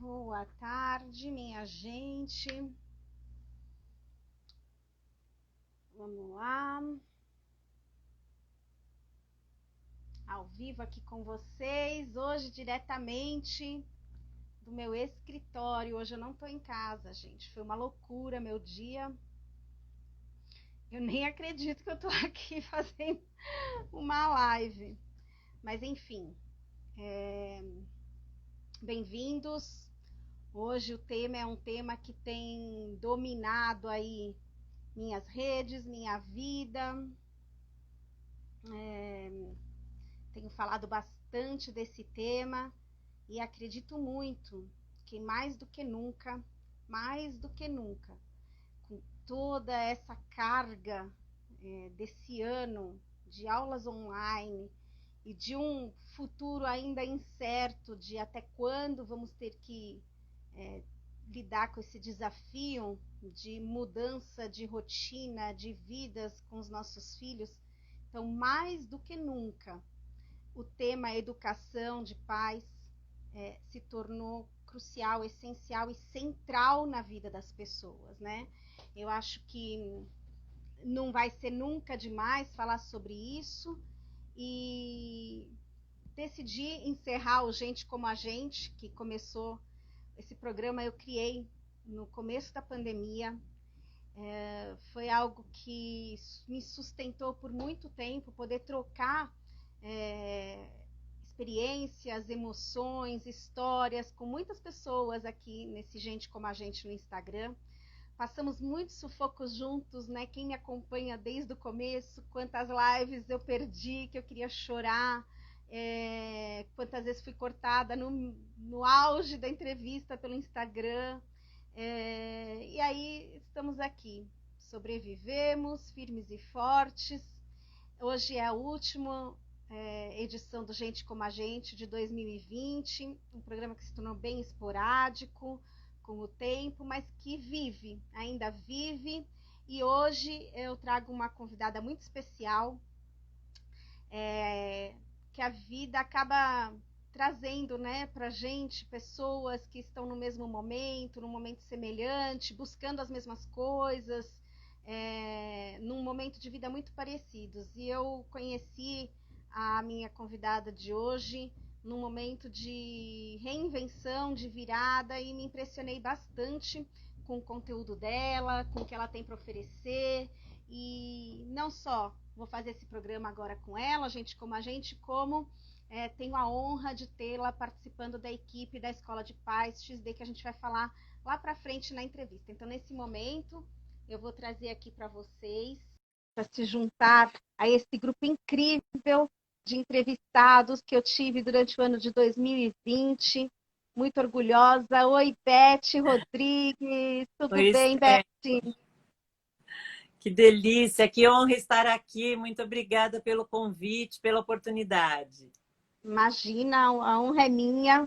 Boa tarde, minha gente. Vamos lá. Ao vivo aqui com vocês, hoje diretamente do meu escritório. Hoje eu não tô em casa, gente. Foi uma loucura meu dia. Eu nem acredito que eu tô aqui fazendo uma live. Mas enfim, bem-vindos. Hoje o tema é um tema que tem dominado aí minhas redes, minha vida. Tenho falado bastante desse tema e acredito muito que mais do que nunca, com toda essa carga desse ano de aulas online e de um futuro ainda incerto de até quando vamos ter que lidar com esse desafio de mudança de rotina, de vidas com os nossos filhos. Então, mais do que nunca, o tema educação de pais se tornou crucial, essencial e central na vida das pessoas, né? Eu acho que não vai ser nunca demais falar sobre isso e decidi encerrar o Gente Como a Gente, que começou esse programa, eu criei no começo da pandemia. Foi algo que me sustentou por muito tempo, poder trocar experiências, emoções, histórias com muitas pessoas aqui nesse Gente Como a Gente no Instagram. Passamos muitos sufocos juntos, né? Quem me acompanha desde o começo, quantas lives eu perdi, que eu queria chorar, quantas vezes fui cortada no auge da entrevista pelo Instagram. E aí estamos aqui, sobrevivemos, firmes e fortes. Hoje é a última edição do Gente Como a Gente de 2020, um programa que se tornou bem esporádico com o tempo, mas que vive, ainda vive. E hoje eu trago uma convidada muito especial, que a vida acaba trazendo, né, para gente pessoas que estão no mesmo momento, num momento semelhante, buscando as mesmas coisas, num momento de vida muito parecidos. E eu conheci a minha convidada de hoje num momento de reinvenção, de virada, e me impressionei bastante com o conteúdo dela, com o que ela tem para oferecer. E não só vou fazer esse programa agora com ela, Gente Como a Gente, como tenho a honra de tê-la participando da equipe da Escola de Paz XD, que a gente vai falar lá para frente na entrevista. Então, nesse momento, eu vou trazer aqui para vocês, para se juntar a esse grupo incrível de entrevistados que eu tive durante o ano de 2020. Muito orgulhosa. Oi, Beth Rodrigues. Tudo Pois bem, é, Beth? que delícia, que honra estar aqui. Muito obrigada pelo convite, pela oportunidade. Imagina, a honra é minha.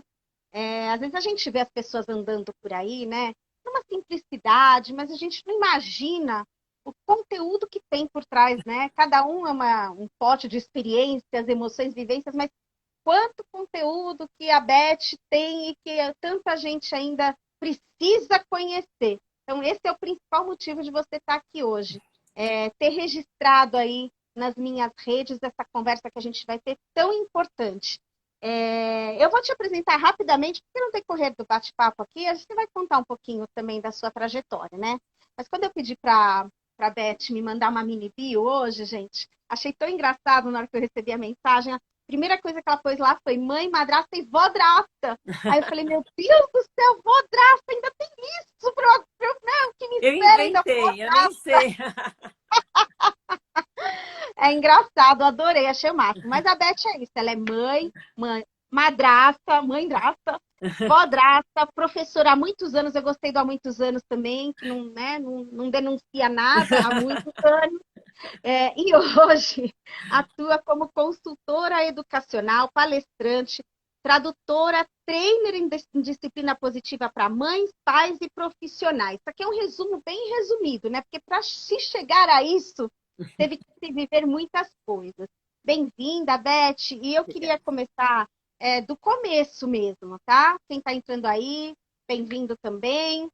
Às vezes a gente vê as pessoas andando por aí, né? Numa simplicidade, mas a gente não imagina o conteúdo que tem por trás, né? Cada um é um pote de experiências, emoções, vivências, mas quanto conteúdo que a Beth tem e que tanta gente ainda precisa conhecer. Então, esse é o principal motivo de você estar aqui hoje. Ter registrado aí nas minhas redes essa conversa que a gente vai ter tão importante. Eu vou te apresentar rapidamente, porque no decorrer do bate-papo aqui, a gente vai contar um pouquinho também da sua trajetória, né? Mas quando eu pedi para a Beth me mandar uma mini bio hoje, gente, achei tão engraçado na hora que eu recebi a mensagem. A primeira coisa que ela pôs lá foi mãe, madrasta e vodrasta. Aí eu falei, meu Deus do céu, vodrasta, ainda tem isso não, que me Eu espera ainda. inventei, eu nem sei. É engraçado, adorei, achei o máximo. Mas a Beth é isso, ela é mãe, madrasta, mãe-drasta, vó-drasta, professora há muitos anos, eu gostei do há muitos anos também, que não, né, não denuncia nada há muitos anos. E hoje atua como consultora educacional, palestrante, tradutora, trainer em disciplina positiva para mães, pais e profissionais. Isso aqui é um resumo bem resumido, né? Porque para se chegar a isso, teve que se viver muitas coisas. Bem-vinda, Beth. E eu queria começar do começo mesmo, tá? Quem está entrando aí, bem-vindo também.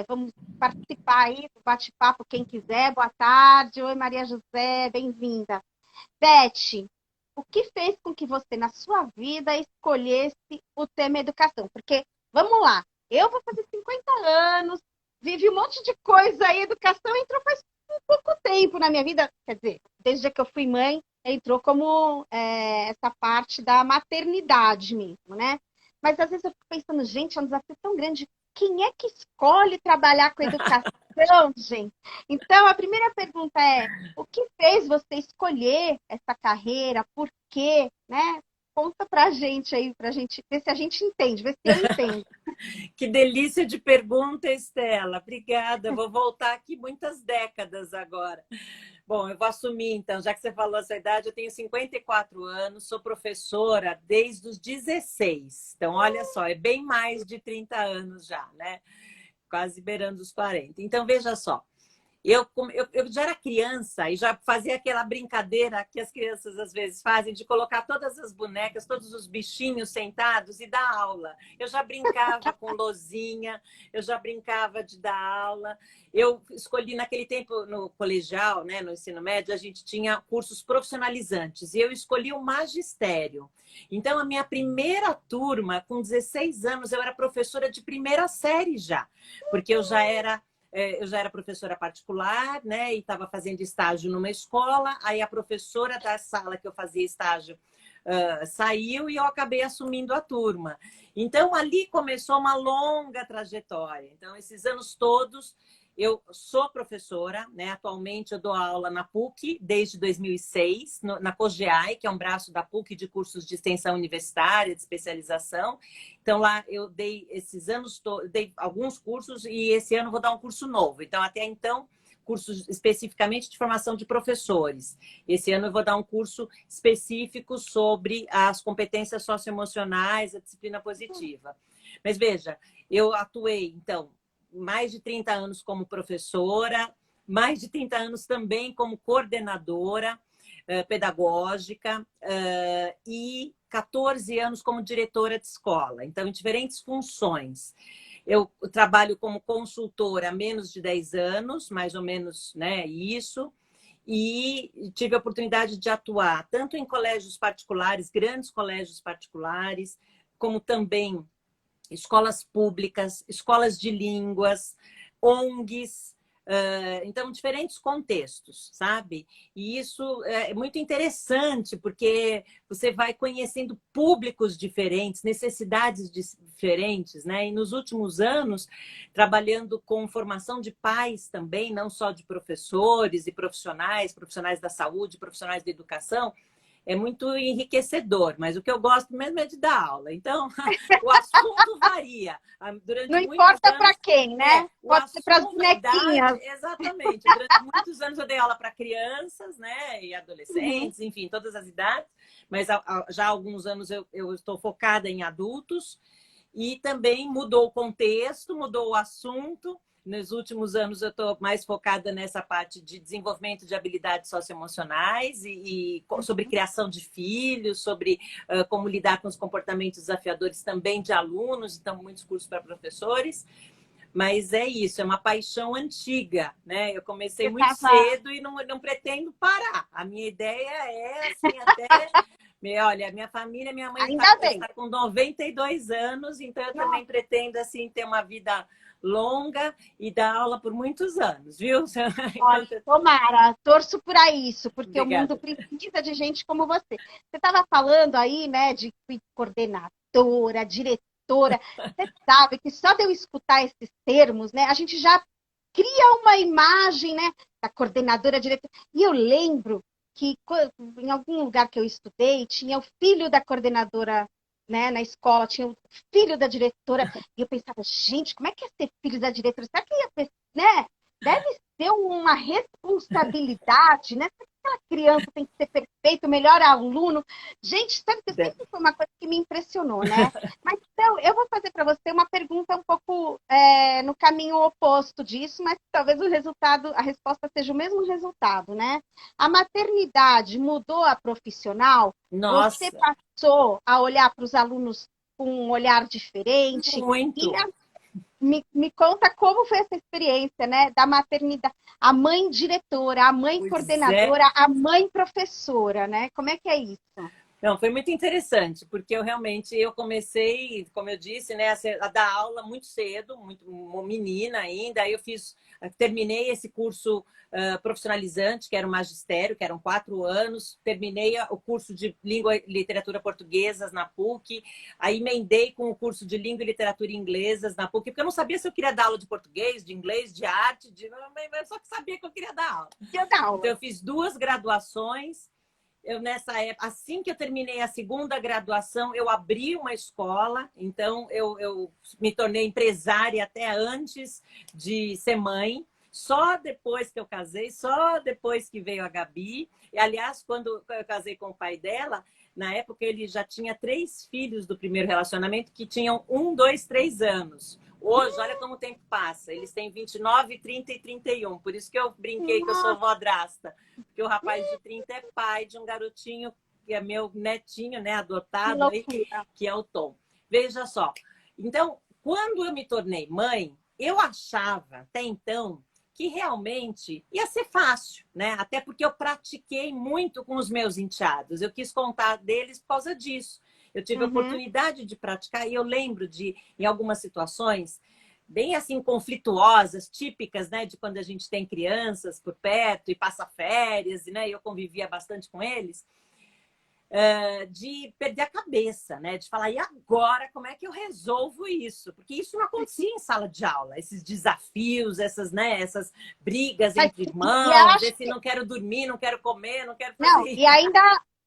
Vamos participar aí do bate-papo, quem quiser. Boa tarde. Oi, Maria José, bem-vinda. Beth, o que fez com que você, na sua vida, escolhesse o tema educação? Porque, vamos lá, eu vou fazer 50 anos, vivi um monte de coisa aí, educação entrou faz um pouco tempo na minha vida, quer dizer, desde que eu fui mãe, entrou como essa parte da maternidade mesmo, né? Mas às vezes eu fico pensando, gente, é um desafio tão grande. Quem é que escolhe trabalhar com educação, gente? Então, a primeira pergunta é: o que fez você escolher essa carreira? Por quê? Né? Conta pra gente aí, pra gente ver se a gente entende, ver se eu entendo. Que delícia de pergunta, Estela. Obrigada. Vou voltar aqui muitas décadas agora. Bom, eu vou assumir, então, já que você falou essa idade, eu tenho 54 anos, sou professora desde os 16. Então, olha só, é bem mais de 30 anos já, né? Quase beirando os 40. Então, veja só. Eu já era criança e já fazia aquela brincadeira que as crianças às vezes fazem de colocar todas as bonecas, todos os bichinhos sentados e dar aula. Eu já brincava com lousinha, eu já brincava de dar aula. Eu escolhi naquele tempo no colegial, né, no ensino médio, a gente tinha cursos profissionalizantes e eu escolhi o magistério. Então, a minha primeira turma, com 16 anos, eu era professora de primeira série já, porque eu já era professora particular, né? E estava fazendo estágio numa escola. Aí a professora da sala que eu fazia estágio saiu e eu acabei assumindo a turma. Então, ali começou uma longa trajetória. Então, esses anos todos, eu sou professora, né? Atualmente eu dou aula na PUC desde 2006, na COGEAI, que é um braço da PUC de cursos de extensão universitária, de especialização. Então, lá eu dei esses anos, dei alguns cursos e esse ano vou dar um curso novo. Então, até então, cursos especificamente de formação de professores. Esse ano eu vou dar um curso específico sobre as competências socioemocionais, a disciplina positiva. Mas veja, eu atuei, então, mais de 30 anos como professora, mais de 30 anos também como coordenadora pedagógica e 14 anos como diretora de escola. Então, em diferentes funções. Eu trabalho como consultora há menos de 10 anos, mais ou menos, né, isso, e tive a oportunidade de atuar tanto em colégios particulares, grandes colégios particulares, como também escolas públicas, escolas de línguas, ONGs, então, diferentes contextos, sabe? E isso é muito interessante, porque você vai conhecendo públicos diferentes, necessidades diferentes, né? E nos últimos anos, trabalhando com formação de pais também, não só de professores e profissionais, profissionais da saúde, profissionais da educação, é muito enriquecedor, mas o que eu gosto mesmo é de dar aula. Então, o assunto varia. Não Durante muitos importa para anos, quem, né? o Pode ser para as assunto, a idade, bonequinhas. exatamente. Durante muitos anos eu dei aula para crianças, né, e Uhum. adolescentes, enfim, todas as idades, mas já há alguns anos eu estou focada em adultos e também mudou o contexto, mudou o assunto. Nos últimos anos, eu estou mais focada nessa parte de desenvolvimento de habilidades socioemocionais e sobre criação de filhos, sobre como lidar com os comportamentos desafiadores também de alunos, então, muitos cursos para professores. Mas é isso, é uma paixão antiga, né? Eu comecei Você muito estava. cedo e não pretendo parar. A minha ideia é, assim, até... Olha, minha família, minha mãe Ainda bem. está com 92 anos, então eu Nossa, também pretendo, assim, ter uma vida longa e dar aula por muitos anos, viu? olha, Enquanto... tomara, torço para isso, porque o mundo Obrigada. precisa de gente como você. Você estava falando aí, né, de coordenadora, diretora. Você sabe que só de eu escutar esses termos, né, a gente já cria uma imagem, né, da coordenadora, diretora. E eu lembro que em algum lugar que eu estudei, tinha o filho da coordenadora, né, na escola, tinha o filho da diretora, e eu pensava, gente, como é que é ser filho da diretora? Será que ia, né? Deve ser uma responsabilidade, né? Aquela criança tem que ser perfeito, o melhor aluno. Gente, sabe que sempre foi uma coisa que me impressionou, né? Mas então, eu vou fazer para você uma pergunta um pouco no caminho oposto disso, mas talvez o resultado, a resposta seja o mesmo resultado, né? A maternidade mudou a profissional? Você Nossa, passou a olhar para os alunos com um olhar diferente? E muito. me conta como foi essa experiência, né, da maternidade, a mãe diretora, a mãe Pois é. coordenadora, a mãe professora, né? Como é que é isso? Não, foi muito interessante, porque eu comecei, como eu disse, né, a dar aula muito cedo, muito uma menina ainda. Aí terminei esse curso profissionalizante, que era o magistério, que eram 4 anos. Terminei o curso de língua e literatura portuguesas na PUC. Aí emendei com o curso de língua e literatura inglesas na PUC, porque eu não sabia se eu queria dar aula de português, de inglês, de arte, eu só sabia que eu queria dar aula. Dia da Então aula. eu fiz 2 graduações. Eu, nessa época, assim que eu terminei a segunda graduação, eu abri uma escola. Então eu me tornei empresária até antes de ser mãe. Só depois que eu casei, só depois que veio a Gabi. E, aliás, quando eu casei com o pai dela, na época ele já tinha 3 filhos do primeiro relacionamento que tinham 1, 2, 3 anos. Hoje, olha como o tempo passa. Eles têm 29, 30 e 31. Por isso que eu brinquei que eu sou vodrasta. Porque o rapaz de 30 é pai de um garotinho que é meu netinho, né, Que adotado aí, loucura. que é o Tom. Veja só. Então, quando eu me tornei mãe, eu achava até então que realmente ia ser fácil, né? Até porque eu pratiquei muito com os meus enteados. Eu quis contar deles por causa disso. Eu tive a Uhum. oportunidade de praticar e eu lembro de, em algumas situações, bem assim conflituosas, típicas, né, de quando a gente tem crianças por perto e passa férias, né, e eu convivia bastante com eles, de perder a cabeça, né, de falar, e agora, como é que eu resolvo isso? Porque isso não acontecia em sala de aula, esses desafios, essas brigas Mas, entre e irmãos, acho esse não quero dormir, não quero comer, não quero fazer Não, e isso. ainda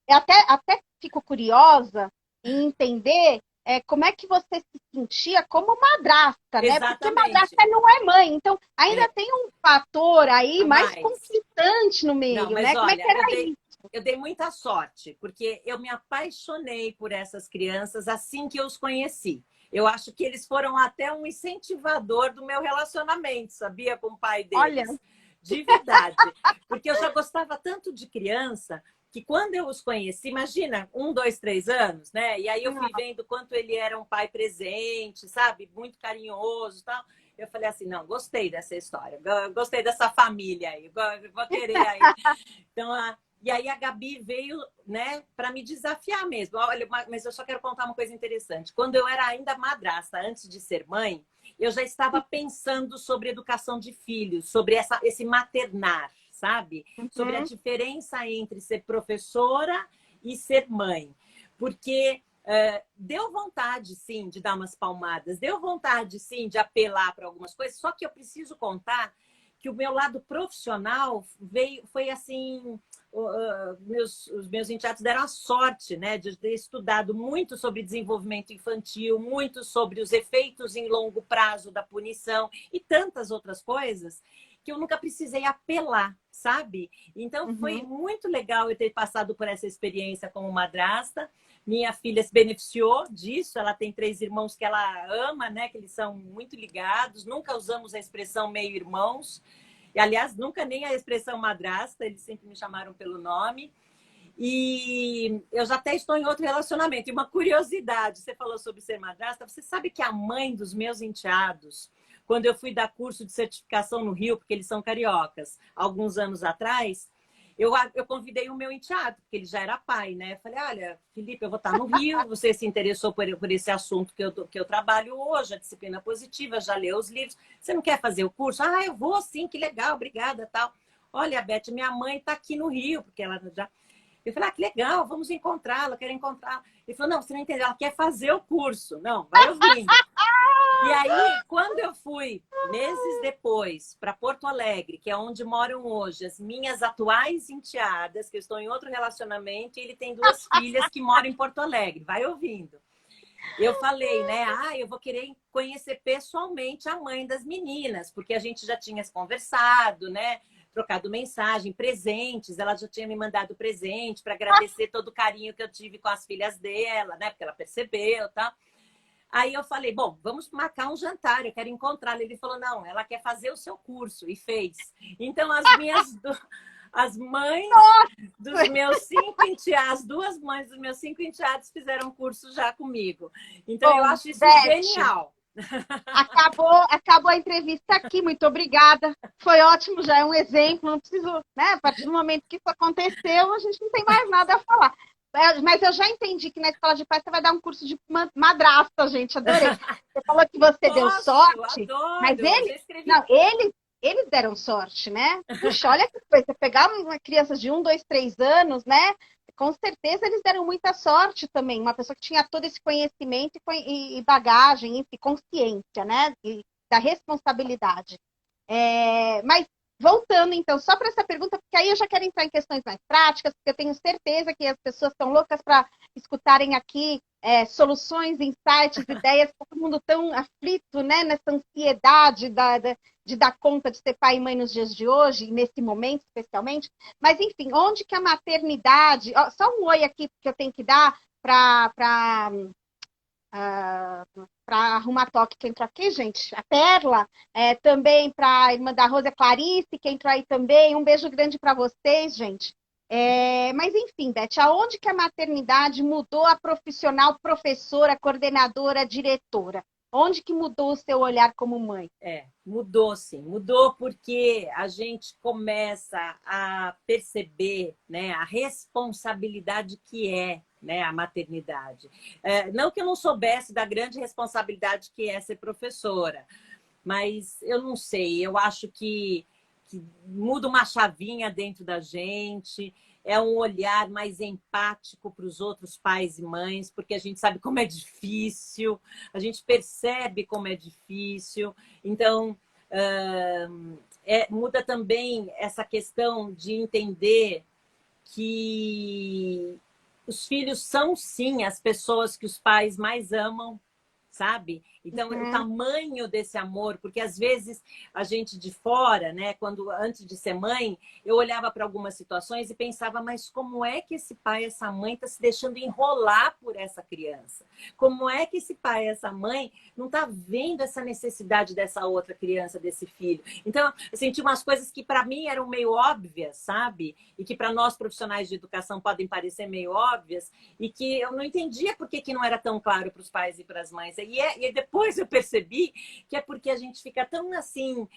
eu até fico curiosa em entender como é que você se sentia como madrasta, né? Porque Exatamente. madrasta não é mãe, então ainda É, tem um fator aí a mais mais. conflitante no Não, meio, mas né? Como é que olha, era isso? eu dei muita sorte, porque eu me apaixonei por essas crianças assim que eu os conheci. Eu acho que eles foram até um incentivador do meu relacionamento, sabia, com o pai Olha, deles. De verdade. Porque eu já gostava tanto de criança que quando eu os conheci, imagina, 1, 2, 3 anos, né? E aí eu fui vendo quanto ele era um pai presente, sabe? Muito carinhoso e tal. Eu falei assim, não, gostei dessa história, gostei dessa família aí, vou querer aí. Então, e aí a Gabi veio, né, para me desafiar mesmo. Olha, mas eu só quero contar uma coisa interessante. Quando eu era ainda madrasta, antes de ser mãe, eu já estava pensando sobre educação de filhos, sobre esse maternar, sabe? Sobre a uhum, diferença entre ser professora e ser mãe. Porque deu vontade, sim, de dar umas palmadas, deu vontade, sim, de apelar para algumas coisas, só que eu preciso contar que o meu lado profissional foi assim, os meus enteados deram a sorte, né, de ter estudado muito sobre desenvolvimento infantil, muito sobre os efeitos em longo prazo da punição e tantas outras coisas que eu nunca precisei apelar, sabe? Então foi uhum. muito legal eu ter passado por essa experiência como madrasta. Minha filha se beneficiou disso, ela tem 3 irmãos que ela ama, né? Que eles são muito ligados, nunca usamos a expressão meio-irmãos, e aliás, nunca nem a expressão madrasta, eles sempre me chamaram pelo nome. E eu já até estou em outro relacionamento. E uma curiosidade, você falou sobre ser madrasta, você sabe que a mãe dos meus enteados, quando eu fui dar curso de certificação no Rio, porque eles são cariocas, alguns anos atrás, eu convidei o meu enteado, porque ele já era pai, né? Eu falei, olha, Felipe, eu vou estar no Rio, você se interessou por esse assunto que eu trabalho hoje, a disciplina positiva, já leu os livros, você não quer fazer o curso? Ah, eu vou sim, que legal, obrigada, tal. Olha, Beth, minha mãe está aqui no Rio, porque ela já... Eu falei, que legal, vamos encontrá-la, quero encontrá-la. Ele falou, não, você não entendeu, ela quer fazer o curso. Não, vai ouvindo. E aí, quando eu fui, meses depois, para Porto Alegre, que é onde moram hoje as minhas atuais enteadas, que eu estou em outro relacionamento, e ele tem 2 filhas que moram em Porto Alegre, vai ouvindo. Eu falei, né? Eu vou querer conhecer pessoalmente a mãe das meninas, porque a gente já tinha conversado, né? Trocado mensagem, presentes. Ela já tinha me mandado presente para agradecer todo o carinho que eu tive com as filhas dela, né? Porque ela percebeu, tá? Aí eu falei, bom, vamos marcar um jantar, eu quero encontrá-la. Ele falou, não, ela quer fazer o seu curso, e fez. Então, as mães dos meus 5 enteados, 2 mães dos meus 5 enteados fizeram curso já comigo. Então, eu Bom, acho isso Beth, genial. Acabou a entrevista aqui, muito obrigada. Foi ótimo, já é um exemplo, não preciso, né? A partir do momento que isso aconteceu, a gente não tem mais nada a falar. Mas eu já entendi que na escola de paz você vai dar um curso de madrasta, gente, adorei. Você falou que você deu sorte, mas adoro. Já escrevi. não, eles deram sorte, né? Puxa, olha que coisa, você pegar uma criança de 1, 2, 3 anos, né? Com certeza eles deram muita sorte também. Uma pessoa que tinha todo esse conhecimento e bagagem, enfim, consciência, né? E da responsabilidade. Mas voltando, então, só para essa pergunta, porque aí eu já quero entrar em questões mais práticas, porque eu tenho certeza que as pessoas estão loucas para escutarem aqui soluções, insights, ideias, todo mundo tão aflito, né? Nessa ansiedade de dar conta de ser pai e mãe nos dias de hoje, nesse momento especialmente. Mas, enfim, onde que a maternidade... Só um oi aqui que eu tenho que dar para arrumar toque que entrou aqui, gente. A Perla, também para a irmã da Rosa Clarice, que entrou aí também. Um beijo grande para vocês, gente. Mas, enfim, Beth, aonde que a maternidade mudou a profissional, professora, coordenadora, diretora? Onde que mudou o seu olhar como mãe? Mudou sim, mudou porque a gente começa a perceber, né, a responsabilidade que é, né, a maternidade. Não que eu não soubesse da grande responsabilidade que é ser professora, mas eu não sei, eu acho que muda uma chavinha dentro da gente, é um olhar mais empático para os outros pais e mães, porque a gente sabe como é difícil, a gente percebe como é difícil. Então, muda também essa questão de entender que os filhos são, sim, as pessoas que os pais mais amam, sabe? Então, o tamanho desse amor, porque às vezes a gente de fora, né, antes de ser mãe, eu olhava para algumas situações e pensava, mas como é que esse pai, essa mãe está se deixando enrolar por essa criança? Como é que esse pai, essa mãe não está vendo essa necessidade dessa outra criança, desse filho? Então, eu senti umas coisas que para mim eram meio óbvias, sabe? E que para nós profissionais de educação podem parecer meio óbvias, e que eu não entendia por que não era tão claro para os pais e para as mães. E depois eu percebi que é porque a gente fica tão assim,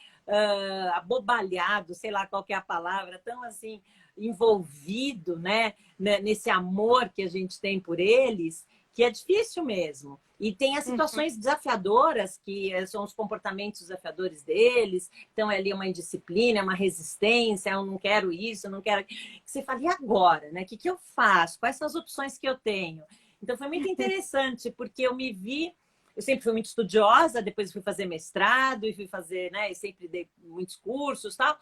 abobalhado, sei lá qual que é a palavra, tão assim, envolvido, né, nesse amor que a gente tem por eles, que é difícil mesmo. E tem as situações desafiadoras, que são os comportamentos desafiadores deles. Então, é ali uma indisciplina, uma resistência, eu não quero isso, eu não quero... Você fala, e agora? Né? O que eu faço? Quais são as opções que eu tenho? Então, foi muito interessante, porque eu me vi... Eu sempre fui muito estudiosa, depois fui fazer mestrado, e fui fazer, né? E sempre dei muitos cursos e tal.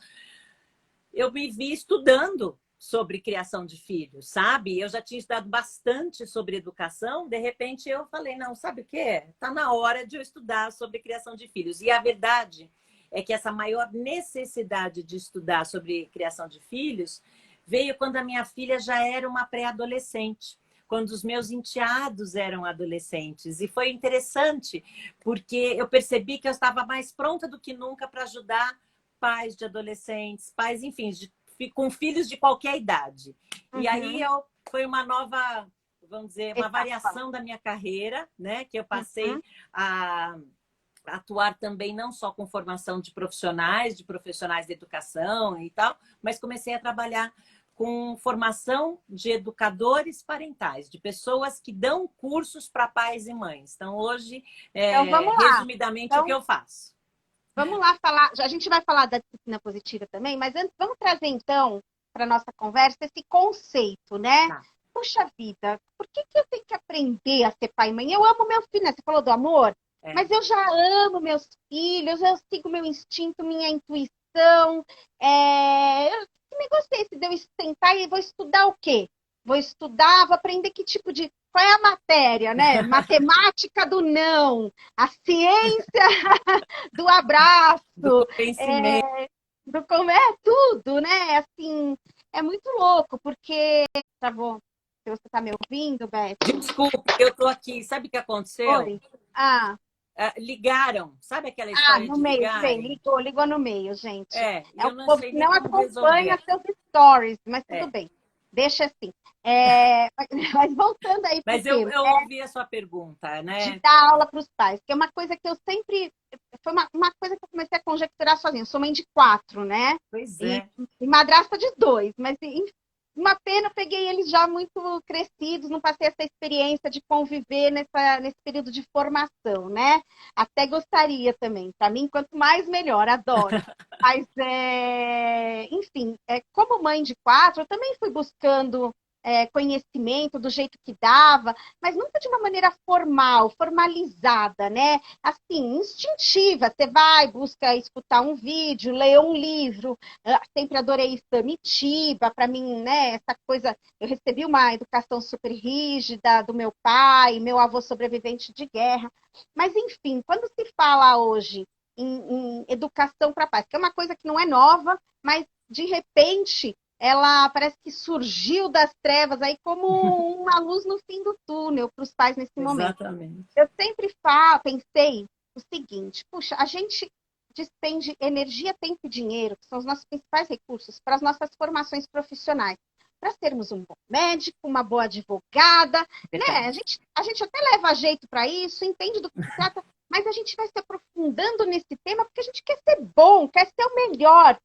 Eu me vi estudando sobre criação de filhos, sabe? Eu já tinha estudado bastante sobre educação, de repente eu falei, não, sabe o quê? Está na hora de eu estudar sobre criação de filhos. E a verdade é que essa maior necessidade de estudar sobre criação de filhos veio quando a minha filha já era uma pré-adolescente, quando os meus enteados eram adolescentes. E foi interessante, porque eu percebi que eu estava mais pronta do que nunca para ajudar pais de adolescentes, pais, enfim, com filhos de qualquer idade. E aí foi uma nova, vamos dizer, uma variação da minha carreira, né? Que eu passei a atuar também não só com formação de profissionais de educação e tal, mas comecei a trabalhar com formação de educadores parentais, de pessoas que dão cursos para pais e mães. Então, hoje, então, vamos lá. resumidamente, o que eu faço. Vamos lá falar, a gente vai falar da disciplina positiva também, mas antes vamos trazer então para nossa conversa esse conceito, né? Tá. Puxa vida, por que eu tenho que aprender a ser pai e mãe? Eu amo meu filho, né? Você falou do amor, mas eu já amo meus filhos, eu sigo meu instinto, minha intuição. Que negócio é esse de eu sentar e vou estudar o quê? Vou estudar, vou aprender que tipo de... Qual é a matéria, né? Matemática do não, a ciência do abraço, do conhecimento. Tudo, né? Assim, é muito louco, porque... Travou. Se você está me ouvindo, Beth? Desculpa, eu estou aqui. Sabe o que aconteceu? Oi. Ligaram. Sabe aquela história no de meio, ligarem? Ligou no meio, gente. Eu o povo que não acompanha resolver. seus stories, mas tudo bem. deixa assim. Mas voltando aí para o Mas eu, tema, eu ouvi a sua pergunta, de né? dar aula para os pais, que é uma coisa que eu sempre. Foi uma coisa que eu comecei a conjecturar sozinha. Eu sou mãe de 4, né? Pois E, é. e madrasta de 2, mas uma pena, eu peguei eles já muito crescidos, não passei essa experiência de conviver nesse período de formação, né? Até gostaria também. Para mim, quanto mais melhor, adoro. Mas, enfim, como mãe de 4, eu também fui buscando conhecimento do jeito que dava, mas nunca de uma maneira formal, formalizada, né? Assim, instintiva. Você vai, busca escutar um vídeo, ler um livro. Eu sempre adorei Samitiba, para mim, né? Essa coisa. Eu recebi uma educação super rígida do meu pai, meu avô sobrevivente de guerra. Mas, enfim, quando se fala hoje em educação para paz, que é uma coisa que não é nova, mas de repente ela parece que surgiu das trevas aí como uma luz no fim do túnel para os pais nesse momento. Exatamente. Eu sempre pensei o seguinte, puxa, a gente despende energia, tempo e dinheiro, que são os nossos principais recursos, para as nossas formações profissionais. Para sermos um bom médico, uma boa advogada, né? Verdade. A gente até leva jeito para isso, entende do que se trata, mas a gente vai se aprofundando nesse tema porque a gente quer ser bom, quer ser o melhor.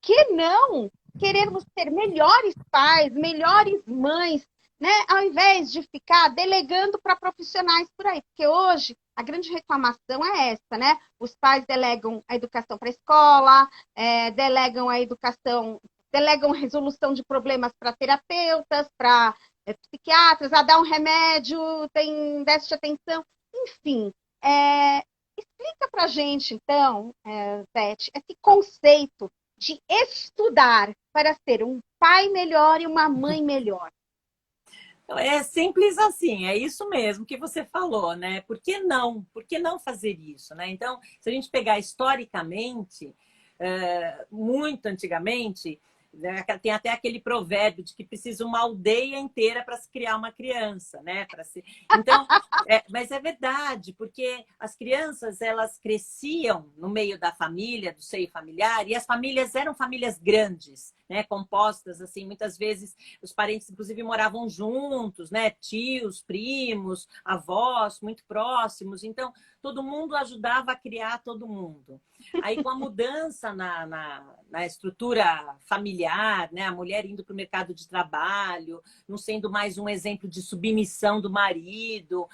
Que não querermos ser melhores pais, melhores mães, né? Ao invés de ficar delegando para profissionais por aí. Porque hoje a grande reclamação é essa, né? Os pais delegam a educação para a escola, delegam a educação, delegam resolução de problemas para terapeutas, para psiquiatras, a dar um remédio, tem déficit de atenção, enfim. Explica para a gente, então, Beth, esse conceito de estudar para ser um pai melhor e uma mãe melhor. É simples assim, é isso mesmo que você falou, né? Por que não? Por que não fazer isso, né? Então, se a gente pegar historicamente, muito antigamente, né, tem até aquele provérbio de que precisa uma aldeia inteira para se criar uma criança, né? Então, mas é verdade, porque as crianças elas cresciam no meio da família, do seio familiar, e as famílias eram famílias grandes, né? Compostas assim, muitas vezes os parentes inclusive moravam juntos, né? Tios, primos, avós, muito próximos. Então, todo mundo ajudava a criar todo mundo. Aí, com a mudança na estrutura familiar, né? A mulher indo para o mercado de trabalho, não sendo mais um exemplo de submissão do marido,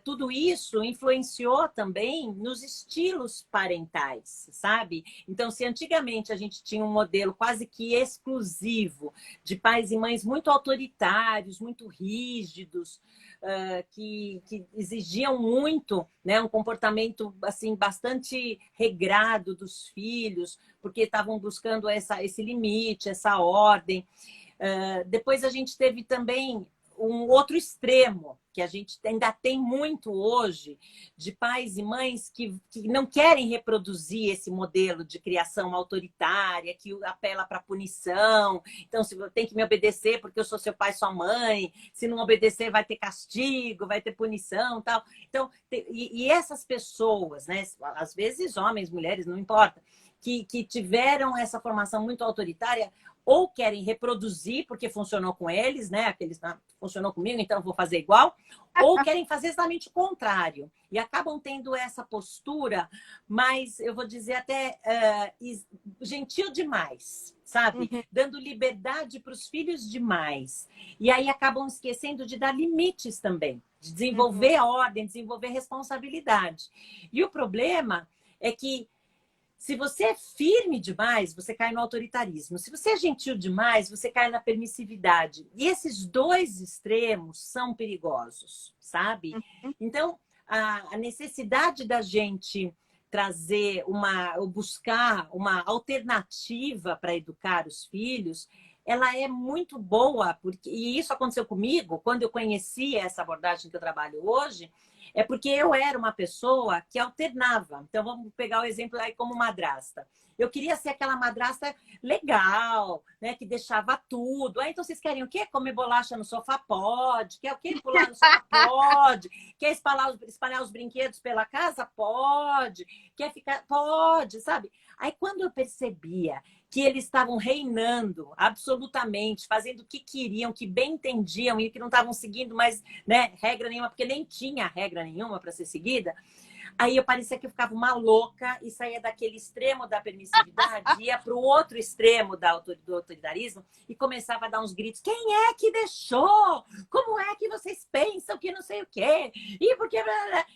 tudo isso influenciou também nos estilos parentais, sabe? Então, se antigamente a gente tinha um modelo quase que exclusivo de pais e mães muito autoritários, muito rígidos, que exigiam muito, né, um comportamento assim bastante regrado dos filhos, porque estavam buscando esse limite, essa ordem. Depois a gente teve também um outro extremo, que a gente ainda tem muito hoje, de pais e mães que não querem reproduzir esse modelo de criação autoritária, que apela para punição. Então, se tem que me obedecer porque eu sou seu pai, sua mãe, se não obedecer vai ter castigo, vai ter punição, tal. Então, e essas pessoas, né, às vezes homens, mulheres, não importa, que tiveram essa formação muito autoritária, ou querem reproduzir porque funcionou com eles, né? Aqueles funcionou comigo, então eu vou fazer igual, ou querem fazer exatamente o contrário e acabam tendo essa postura, mas eu vou dizer até gentil demais, sabe? Uhum, Dando liberdade para os filhos demais. E aí acabam esquecendo de dar limites também, de uhum. desenvolver a ordem, desenvolver responsabilidade. E o problema é que se você é firme demais, você cai no autoritarismo. Se você é gentil demais, você cai na permissividade. E esses dois extremos são perigosos, sabe? Então, a necessidade da gente trazer ou buscar uma alternativa para educar os filhos, ela é muito boa, e isso aconteceu comigo quando eu conheci essa abordagem que eu trabalho hoje, é porque eu era uma pessoa que alternava. Então, vamos pegar o exemplo aí como madrasta. Eu queria ser aquela madrasta legal, né? Que deixava tudo. Então vocês querem o quê? Comer bolacha no sofá? Pode. Quer o quê? Pular no sofá? Pode. Quer espalhar os brinquedos pela casa? Pode. Quer ficar? Pode, sabe? Aí quando eu percebia que eles estavam reinando absolutamente, fazendo o que queriam, que bem entendiam e que não estavam seguindo mais, né, regra nenhuma, porque nem tinha regra nenhuma para ser seguida. Aí eu parecia que eu ficava uma louca e saía daquele extremo da permissividade, ia para o outro extremo do autoritarismo e começava a dar uns gritos. Quem é que deixou? Como é que vocês pensam que não sei o quê? E por que...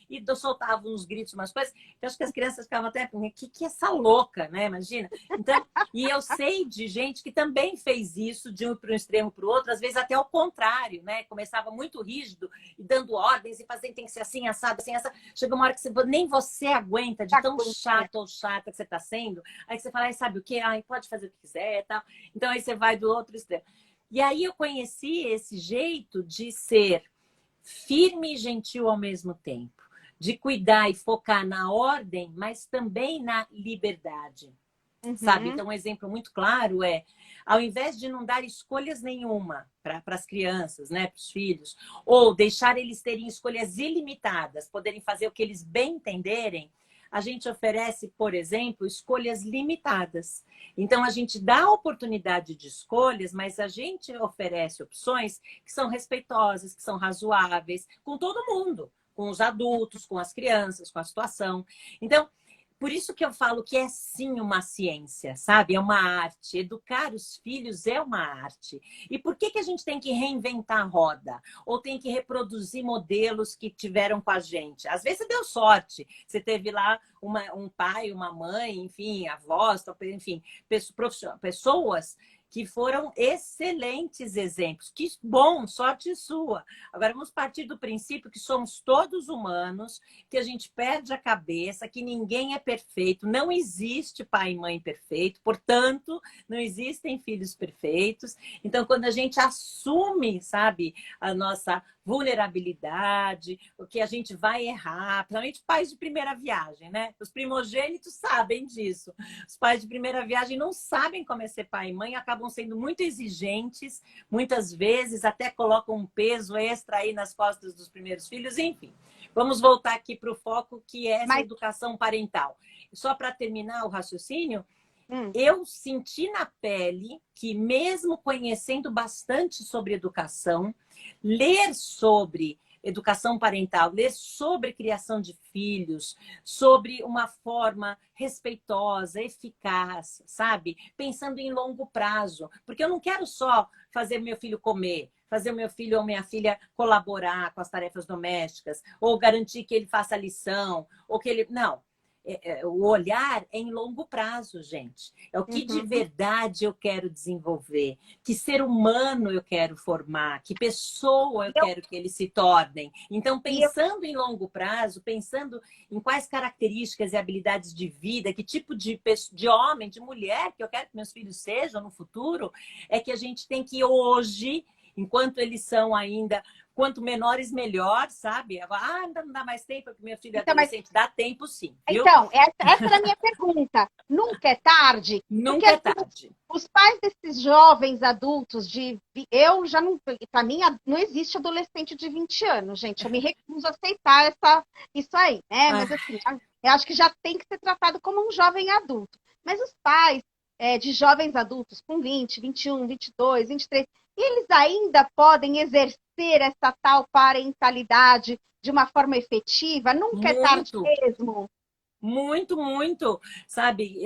E eu soltava uns gritos, umas coisas. Eu acho que as crianças ficavam até... O que é essa louca, né? Imagina. Então, e eu sei de gente que também fez isso de um para um extremo para o outro, às vezes até ao contrário, né? Começava muito rígido e dando ordens e fazendo tem que ser assim, assado, assim, assado. Chega uma hora que você nem você aguenta de tão chato ou chata que você está sendo. Aí você fala, sabe o quê? Ai, pode fazer o que quiser e tal. Então aí você vai do outro extremo. E aí eu conheci esse jeito de ser firme e gentil ao mesmo tempo. De cuidar e focar na ordem, mas também na liberdade. Sabe? Então, um exemplo muito claro é, ao invés de não dar escolhas nenhuma para as crianças, né, para os filhos, ou deixar eles terem escolhas ilimitadas, poderem fazer o que eles bem entenderem, a gente oferece, por exemplo, escolhas limitadas. Então, a gente dá oportunidade de escolhas, mas a gente oferece opções que são respeitosas, que são razoáveis, com todo mundo, com os adultos, com as crianças, com a situação. Então, por isso que eu falo que é sim uma ciência, sabe? É uma arte. Educar os filhos é uma arte. E por que a gente tem que reinventar a roda? Ou tem que reproduzir modelos que tiveram com a gente? Às vezes você deu sorte. Você teve lá um pai, uma mãe, enfim, avós, enfim, pessoas que foram excelentes exemplos. Que bom, sorte sua. Agora vamos partir do princípio que somos todos humanos, que a gente perde a cabeça, que ninguém é perfeito, não existe pai e mãe perfeito, portanto, não existem filhos perfeitos. Então, quando a gente assume, sabe, a nossa vulnerabilidade, o que a gente vai errar, principalmente pais de primeira viagem, né? Os primogênitos sabem disso. Os pais de primeira viagem não sabem como é ser pai e mãe, acabam sendo muito exigentes, muitas vezes até colocam um peso extra aí nas costas dos primeiros filhos, enfim. Vamos voltar aqui para o foco, que é essa educação parental. Só para terminar o raciocínio, eu senti na pele que, mesmo conhecendo bastante sobre educação, ler sobre educação parental, ler sobre criação de filhos, sobre uma forma respeitosa, eficaz, sabe? Pensando em longo prazo. Porque eu não quero só fazer meu filho comer, fazer o meu filho ou minha filha colaborar com as tarefas domésticas, ou garantir que ele faça a lição, ou que ele... Não. O olhar é em longo prazo, gente. É o que de verdade eu quero desenvolver, que ser humano eu quero formar, que pessoa eu quero que eles se tornem. Então, pensando em longo prazo, pensando em quais características e habilidades de vida, que tipo de homem, de mulher que eu quero que meus filhos sejam no futuro, é que a gente tem que hoje, enquanto eles são ainda... Quanto menores, melhor, sabe? Agora, ainda não dá mais tempo, porque meu filho é adolescente. Dá tempo, sim. Viu? Então, essa era a minha pergunta. Nunca é tarde? Nunca é tarde. Os pais desses jovens adultos eu já não... Para mim, não existe adolescente de 20 anos, gente. Eu me recuso a aceitar isso aí, né? Mas, assim, eu acho que já tem que ser tratado como um jovem adulto. Mas os pais de jovens adultos com 20, 21, 22, 23... eles ainda podem exercer essa tal parentalidade de uma forma efetiva? Nunca é tarde mesmo? Muito, muito. Sabe,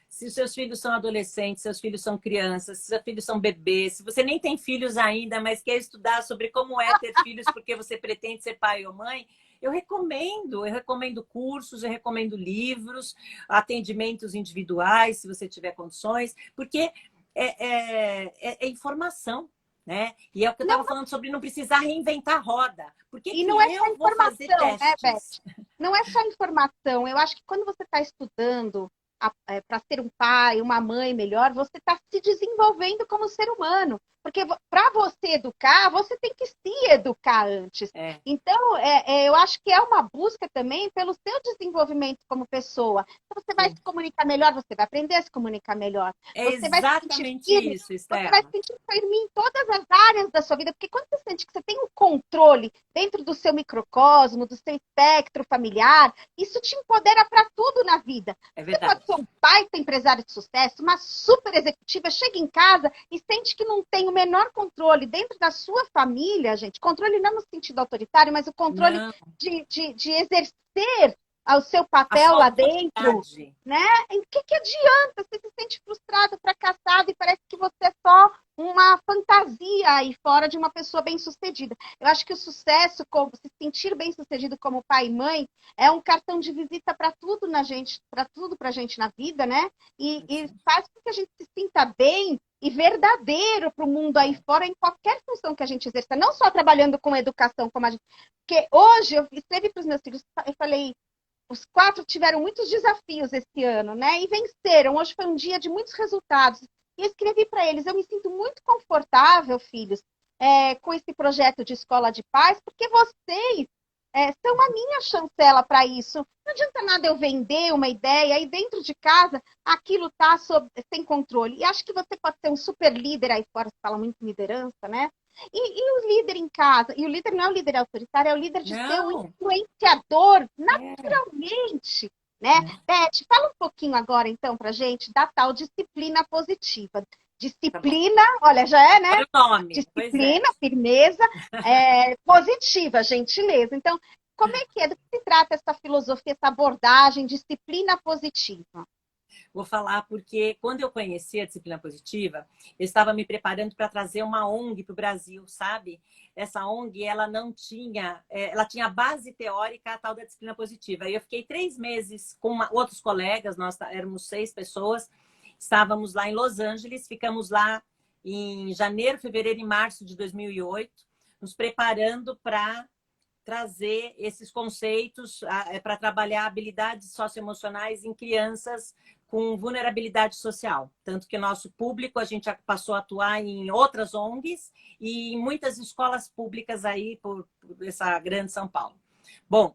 se seus filhos são adolescentes, seus filhos são crianças, se seus filhos são bebês, se você nem tem filhos ainda, mas quer estudar sobre como é ter filhos porque você pretende ser pai ou mãe, eu recomendo cursos, eu recomendo livros, atendimentos individuais, se você tiver condições, porque é informação. Né? E é o que eu estava falando sobre não precisar reinventar a roda. Por que não é só eu vou fazer testes? Né, Beth? Não é só informação. Eu acho que quando você está estudando para ser um pai, uma mãe melhor, você está se desenvolvendo como ser humano. Porque para você educar, você tem que se educar antes. Então, eu acho que é uma busca também pelo seu desenvolvimento como pessoa. Então, você vai se comunicar melhor, você vai aprender a se comunicar melhor. É você vai se sentir exatamente firme, isso, você vai Estela. se sentir firme em todas as áreas da sua vida. Porque quando você sente que você tem um controle dentro do seu microcosmo, do seu espectro familiar, isso te empodera para tudo na vida. É Você verdade. pode ser um baita empresário de sucesso, uma super executiva, chega em casa e sente que não tem o menor controle dentro da sua família, gente. Controle não no sentido autoritário, mas o controle de exercer o seu papel lá dentro, né? O que adianta? Você se sente frustrado, fracassado e parece que você é só uma fantasia aí fora de uma pessoa bem-sucedida. Eu acho que o sucesso, como se sentir bem-sucedido como pai e mãe, é um cartão de visita para tudo na gente, para tudo pra gente na vida, né? E faz com que a gente se sinta bem e verdadeiro para o mundo aí fora em qualquer função que a gente exerça, não só trabalhando com educação, como a gente. Porque hoje eu escrevi para os meus filhos, eu falei, os 4 tiveram muitos desafios esse ano, né? E venceram. Hoje foi um dia de muitos resultados. E eu escrevi para eles, eu me sinto muito confortável, filhos, com esse projeto de escola de paz, porque vocês são a minha chancela para isso. Não adianta nada eu vender uma ideia e dentro de casa aquilo está sem controle. E acho que você pode ser um super líder aí fora, você fala muito em liderança, né? E o líder em casa, e o líder não é o líder autoritário, é o líder de ser um influenciador naturalmente, né? Beth, fala um pouquinho agora então pra gente da tal disciplina positiva. Disciplina, olha, já é, né? Disciplina, firmeza, positiva, gentileza. Então, como é que é? Do que se trata essa filosofia, essa abordagem, disciplina positiva? Vou falar porque quando eu conheci a disciplina positiva, eu estava me preparando para trazer uma ONG para o Brasil, sabe? Essa ONG, ela não tinha, ela tinha a base teórica, a tal da disciplina positiva. E eu fiquei 3 meses com outros colegas, nós éramos 6 pessoas, estávamos lá em Los Angeles, ficamos lá em janeiro, fevereiro e março de 2008, nos preparando para trazer esses conceitos para trabalhar habilidades socioemocionais em crianças com vulnerabilidade social. Tanto que nosso público, a gente passou a atuar em outras ONGs e em muitas escolas públicas aí por essa grande São Paulo. Bom,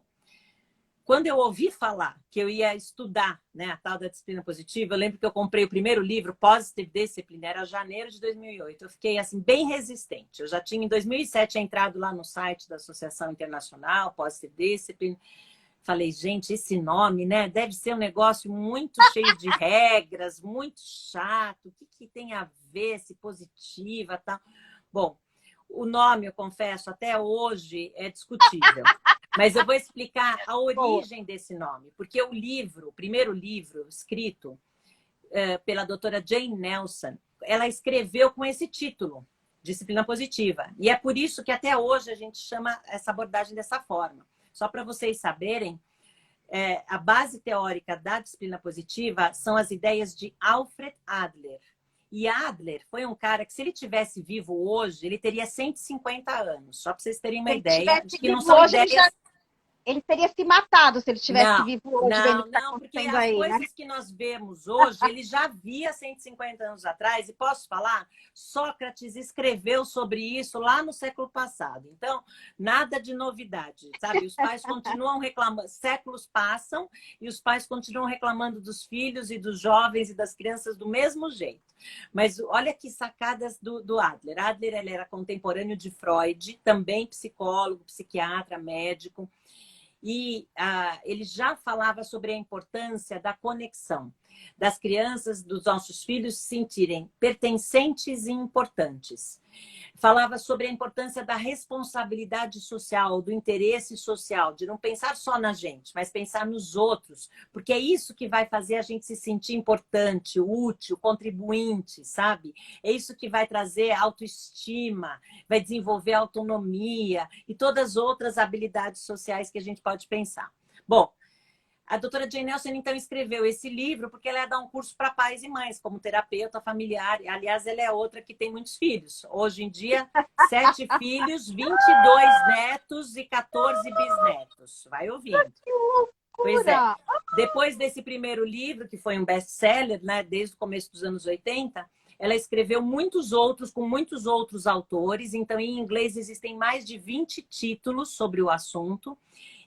quando eu ouvi falar que eu ia estudar, né, a tal da disciplina positiva, eu lembro que eu comprei o primeiro livro, Positive Discipline, era janeiro de 2008. Eu fiquei assim bem resistente. Eu já tinha em 2007 entrado lá no site da Associação Internacional, Positive Discipline. Falei, gente, esse nome, né, deve ser um negócio muito cheio de regras, muito chato. O que tem a ver se positiva, tal? Bom, o nome, eu confesso, até hoje é discutível. Mas eu vou explicar a origem desse nome. Porque o primeiro livro escrito pela doutora Jane Nelson, ela escreveu com esse título, Disciplina Positiva. E é por isso que até hoje a gente chama essa abordagem dessa forma. Só para vocês saberem, a base teórica da disciplina positiva são as ideias de Alfred Adler. E Adler foi um cara que, se ele tivesse vivo hoje, ele teria 150 anos. Só para vocês terem uma ideia de que não são hoje, ideias... Ele teria se matado se ele tivesse vivo hoje, vendo o que está porque acontecendo as aí, coisas né? que nós vemos hoje, ele já via 150 anos atrás, e posso falar, Sócrates escreveu sobre isso lá no século passado. Então, nada de novidade, sabe? Os pais continuam reclamando, séculos passam, e os pais continuam reclamando dos filhos e dos jovens e das crianças do mesmo jeito. Mas olha que sacadas do Adler. Adler, ele era contemporâneo de Freud, também psicólogo, psiquiatra, médico. E ele já falava sobre a importância da conexão, das crianças, dos nossos filhos se sentirem pertencentes e importantes. Falava sobre a importância da responsabilidade social, do interesse social, de não pensar só na gente, mas pensar nos outros, porque é isso que vai fazer a gente se sentir importante, útil, contribuinte, sabe? É isso que vai trazer autoestima, vai desenvolver autonomia e todas as outras habilidades sociais que a gente pode pensar. Bom, a doutora Jane Nelson, então, escreveu esse livro porque ela ia dar um curso para pais e mães, como terapeuta familiar. Aliás, ela é outra que tem muitos filhos. Hoje em dia, 7 filhos, 22 netos e 14 bisnetos. Vai ouvindo. Que loucura! Pois é. Depois desse primeiro livro, que foi um best-seller, né, desde o começo dos anos 80, ela escreveu muitos outros, com muitos outros autores. Então, em inglês, existem mais de 20 títulos sobre o assunto.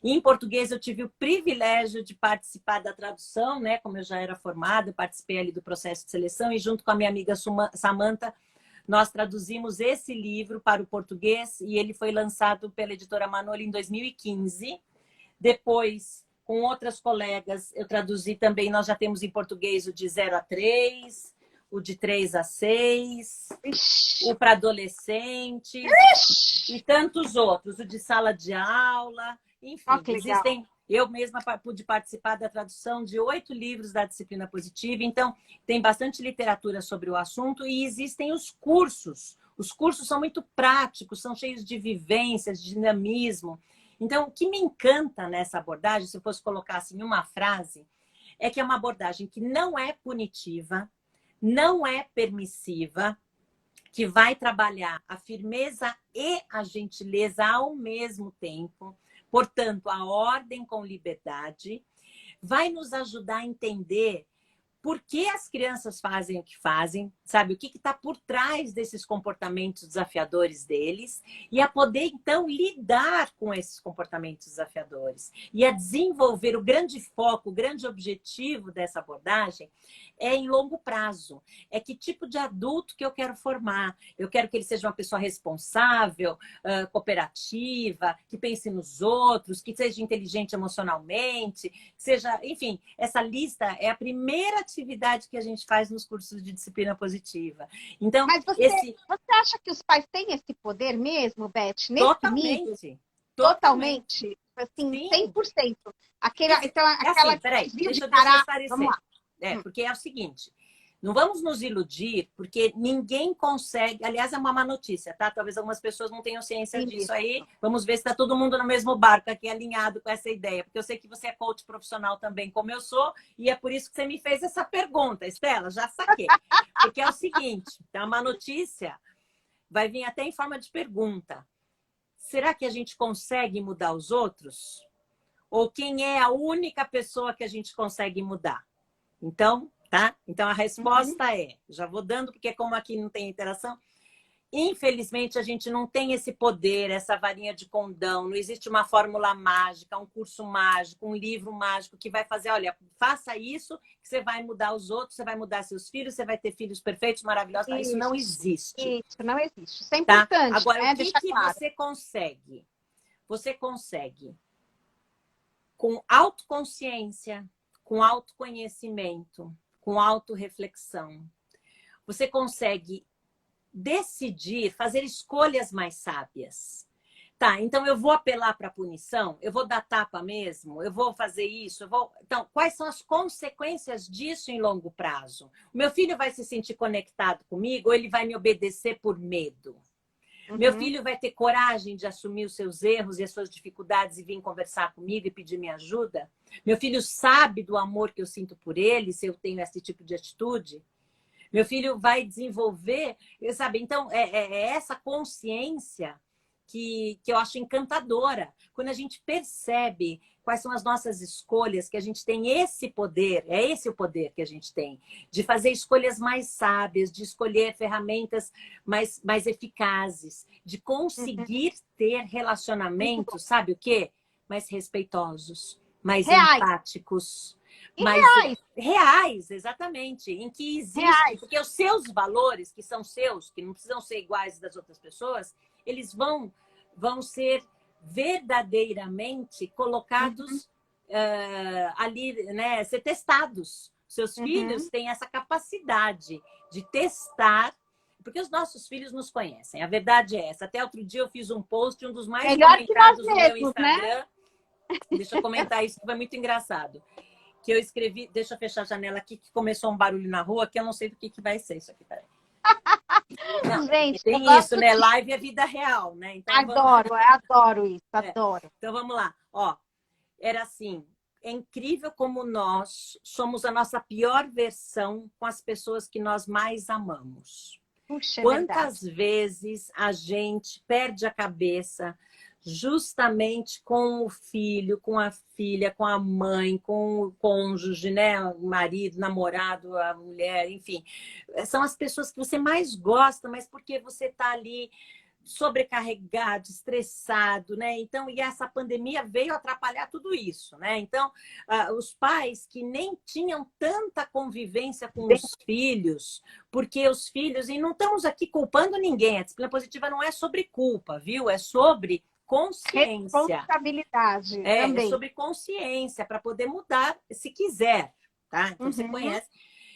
E em português, eu tive o privilégio de participar da tradução, né? Como eu já era formada, eu participei ali do processo de seleção e junto com a minha amiga Samantha, nós traduzimos esse livro para o português e ele foi lançado pela editora Manoli em 2015. Depois, com outras colegas, eu traduzi também, nós já temos em português o de 0 a 3, o de 3 a 6, o para adolescentes e tantos outros, o de sala de aula, enfim, existem. Eu mesma pude participar da tradução de 8 livros da disciplina positiva, então tem bastante literatura sobre o assunto e existem os cursos. Os cursos são muito práticos, são cheios de vivências, de dinamismo. Então, o que me encanta nessa abordagem, se eu fosse colocar assim em uma frase, é que é uma abordagem que não é punitiva, não é permissiva, que vai trabalhar a firmeza e a gentileza ao mesmo tempo. Portanto, a ordem com liberdade vai nos ajudar a entender por que as crianças fazem o que fazem, sabe? O que está por trás desses comportamentos desafiadores deles e a poder, então, lidar com esses comportamentos desafiadores e a desenvolver o grande foco, o grande objetivo dessa abordagem é em longo prazo. É que tipo de adulto que eu quero formar. Eu quero que ele seja uma pessoa responsável, cooperativa, que pense nos outros, que seja inteligente emocionalmente, que seja, enfim, essa lista é a primeira atividade que a gente faz nos cursos de disciplina positiva. Então, mas você acha que os pais têm esse poder mesmo, Beth? Nesse nível? Totalmente. Assim, sim. 100%. Assim, peraí, deixa eu esclarecer. Porque é o seguinte, não vamos nos iludir, porque ninguém consegue... Aliás, é uma má notícia, tá? Talvez algumas pessoas não tenham ciência disso aí. Vamos ver se está todo mundo no mesmo barco aqui, alinhado com essa ideia. Porque eu sei que você é coach profissional também, como eu sou, e é por isso que você me fez essa pergunta, Estela, já saquei. Porque é o seguinte, é uma notícia, vai vir até em forma de pergunta. Será que a gente consegue mudar os outros? Ou quem é a única pessoa que a gente consegue mudar? Então, tá? Então, a resposta é, já vou dando, porque como aqui não tem interação, infelizmente a gente não tem esse poder, essa varinha de condão, não existe uma fórmula mágica, um curso mágico, um livro mágico que vai fazer, olha, faça isso, que você vai mudar os outros, você vai mudar seus filhos, você vai ter filhos perfeitos, maravilhosos. Tá? Isso não existe. Isso não existe. Isso é importante. Tá? Agora, né? o que claro. Você consegue? Você consegue com autoconsciência, com autoconhecimento, com autorreflexão. Você consegue decidir, fazer escolhas mais sábias. Tá, então eu vou apelar para a punição? Eu vou dar tapa mesmo? Eu vou fazer isso? Então, quais são as consequências disso em longo prazo? O meu filho vai se sentir conectado comigo ou ele vai me obedecer por medo? Meu filho vai ter coragem de assumir os seus erros e as suas dificuldades e vir conversar comigo e pedir minha ajuda? Meu filho sabe do amor que eu sinto por ele, se eu tenho esse tipo de atitude? Meu filho vai desenvolver, sabe? Então, é essa consciência que eu acho encantadora. Quando a gente percebe quais são as nossas escolhas, que a gente tem esse poder, é esse o poder que a gente tem, de fazer escolhas mais sábias, de escolher ferramentas mais eficazes, de conseguir ter relacionamentos, sabe o quê? Mais respeitosos, mais empáticos. Reais, exatamente, em que existe, porque os seus valores, que são seus, que não precisam ser iguais das outras pessoas, eles vão ser verdadeiramente colocados ali, né, ser testados. Seus filhos têm essa capacidade de testar, porque os nossos filhos nos conhecem, a verdade é essa. Até outro dia eu fiz um post, um dos mais comentados no meu Instagram, deixa eu comentar isso, que foi muito engraçado. Que eu escrevi, deixa eu fechar a janela aqui, que começou um barulho na rua, que eu não sei do que vai ser isso aqui, peraí. Não, gente, tem isso, né? Live é vida real, né? Então, adoro isso, adoro. Então vamos lá, ó. Era assim, é incrível como nós somos a nossa pior versão com as pessoas que nós mais amamos. Puxa, Quantas vezes a gente perde a cabeça justamente com o filho, com a filha, com a mãe, com o cônjuge, né? O marido, namorado, a mulher, enfim. São as pessoas que você mais gosta, mas porque você está ali sobrecarregado, estressado, né? Então, e essa pandemia veio atrapalhar tudo isso, né? Então, os pais que nem tinham tanta convivência com os filhos, porque os filhos, e não estamos aqui culpando ninguém, a disciplina positiva não é sobre culpa, viu? É sobre consciência. Responsabilidade É também. sobre consciência, para poder mudar se quiser, tá? Então, você conhece.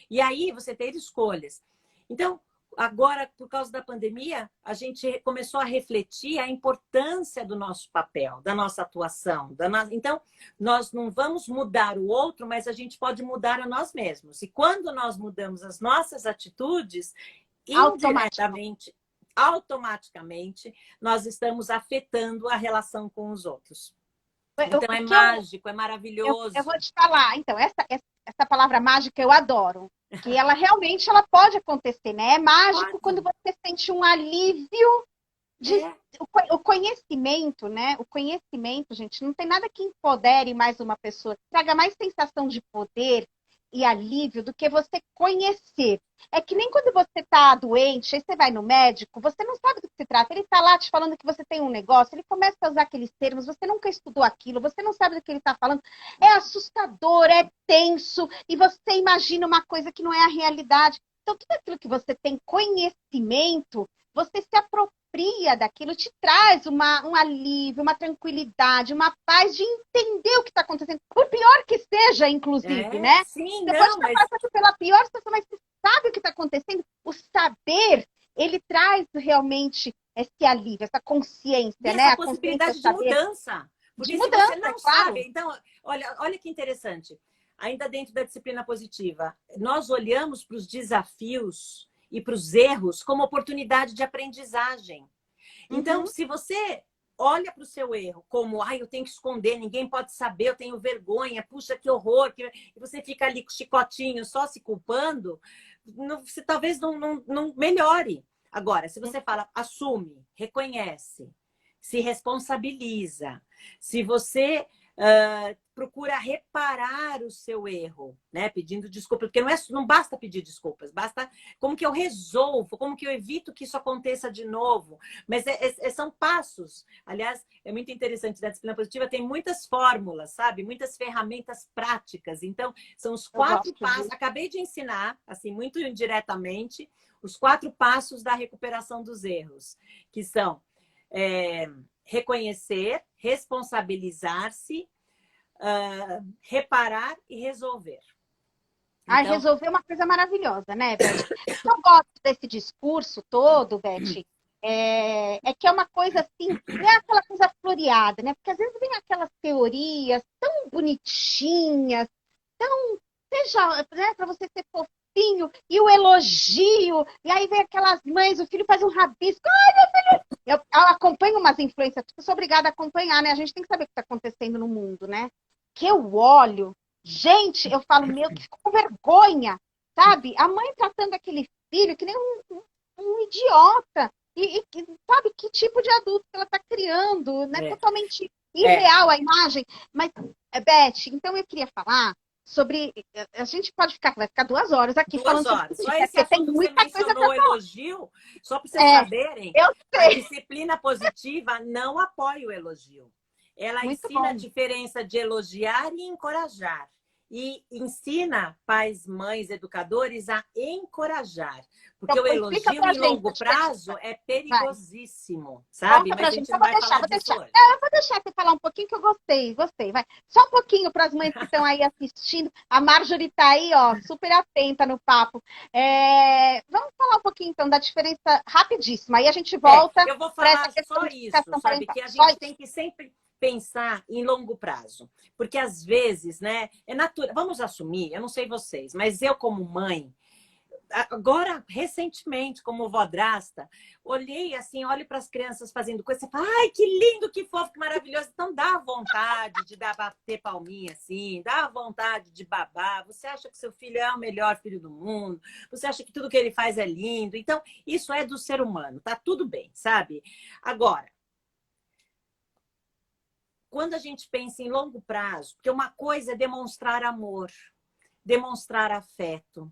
E aí, você ter escolhas. Então, agora, por causa da pandemia, a gente começou a refletir a importância do nosso papel, da nossa atuação. Então, nós não vamos mudar o outro, mas a gente pode mudar a nós mesmos. E quando nós mudamos as nossas atitudes, indiretamente, automaticamente, nós estamos afetando a relação com os outros. Então, é mágico, é maravilhoso. Eu vou te falar, então, essa palavra mágica eu adoro. Que ela realmente ela pode acontecer, né? É mágico quando você sente um alívio o conhecimento, né? O conhecimento, gente, não tem nada que empodere mais uma pessoa, que traga mais sensação de poder e alívio do que você conhecer. É que nem quando você está doente, aí você vai no médico, você não sabe do que se trata. Ele está lá te falando que você tem um negócio, ele começa a usar aqueles termos, você nunca estudou aquilo, você não sabe do que ele está falando. É assustador, é tenso, e você imagina uma coisa que não é a realidade. Então, tudo aquilo que você tem conhecimento, você se apropria daquilo, te traz um alívio, uma tranquilidade, uma paz de entender o que está acontecendo. Por pior que seja, inclusive, né? Sim, você pode estar passando pela pior situação, mas você sabe o que está acontecendo. O saber, ele traz realmente esse alívio, essa consciência, e né? essa A possibilidade de mudança. Porque de se mudança, você não claro. sabe, então, olha que interessante. Ainda dentro da disciplina positiva, nós olhamos para os desafios e para os erros como oportunidade de aprendizagem. Então, se você olha para o seu erro como, eu tenho que esconder, ninguém pode saber, eu tenho vergonha, puxa, que horror, e você fica ali com o chicotinho só se culpando, você talvez não melhore. Agora, se você fala, assume, reconhece, se responsabiliza, se você procura reparar o seu erro, né? Pedindo desculpas, porque não basta pedir desculpas, basta como que eu resolvo, como que eu evito que isso aconteça de novo. Mas são passos. Aliás, é muito interessante, da disciplina positiva tem muitas fórmulas, sabe? Muitas ferramentas práticas. Então, são os 4 passos. Acabei de ensinar, assim, muito indiretamente, os 4 passos da recuperação dos erros, que são reconhecer, responsabilizar-se, reparar e resolver. Então... resolver é uma coisa maravilhosa, né, Beth? Eu gosto desse discurso todo, Beth, que é uma coisa assim, não é aquela coisa floreada, né? Porque às vezes vem aquelas teorias tão bonitinhas, tão, seja, né, para você ser fofinho, e o elogio, e aí vem aquelas mães, o filho faz um rabisco, ai, meu filho! Eu acompanho umas influências, eu sou obrigada a acompanhar, né? A gente tem que saber o que está acontecendo no mundo, né? Que eu olho, gente, eu falo, meu, que com vergonha, sabe? A mãe tratando aquele filho que nem um idiota. E sabe que tipo de adulto que ela está criando, né? Totalmente irreal a imagem. Mas, Beth, então eu queria falar sobre... A gente vai ficar 2 horas aqui falando sobre isso. Só esse assunto que você mencionou, o elogio, só para vocês saberem, a disciplina positiva não apoia o elogio. Ela ensina a diferença de elogiar e encorajar. E ensina pais, mães, educadores a encorajar. Porque o elogio em longo prazo é perigosíssimo, sabe? Mas a gente não vai falar disso hoje. Eu vou deixar você falar um pouquinho que eu gostei. Vai. Só um pouquinho para as mães que estão aí assistindo. A Marjorie está aí, ó, super atenta no papo. Vamos falar um pouquinho, então, da diferença rapidíssimo. Aí a gente volta. Eu vou falar só isso, sabe? Que a gente tem que sempre pensar em longo prazo. Porque às vezes, né, é natural. Vamos assumir, eu não sei vocês, mas eu como mãe, agora, recentemente, como vodrasta, olhei assim, olho para as crianças fazendo coisa, você fala, ai, que lindo, que fofo, que maravilhoso. Então dá vontade de bater palminha assim, dá vontade de babar. Você acha que seu filho é o melhor filho do mundo, você acha que tudo que ele faz é lindo. Então, isso é do ser humano, tá tudo bem, sabe? Agora, quando a gente pensa em longo prazo, porque uma coisa é demonstrar amor, demonstrar afeto,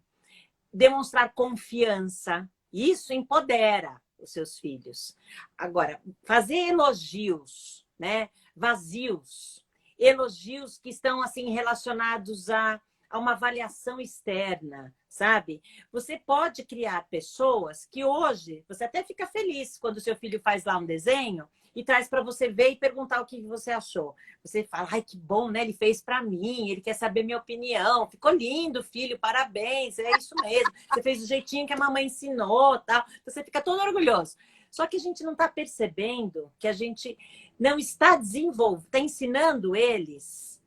demonstrar confiança, isso empodera os seus filhos. Agora, fazer elogios, né, vazios, elogios que estão assim relacionados a uma avaliação externa, sabe? Você pode criar pessoas que hoje, você até fica feliz quando o seu filho faz lá um desenho e traz para você ver e perguntar o que você achou. Você fala, ai, que bom, né? Ele fez para mim, ele quer saber minha opinião. Ficou lindo, filho, parabéns, é isso mesmo. Você fez do jeitinho que a mamãe ensinou, tal. Você fica todo orgulhoso. Só que a gente não está percebendo que a gente não está desenvolvendo, está ensinando eles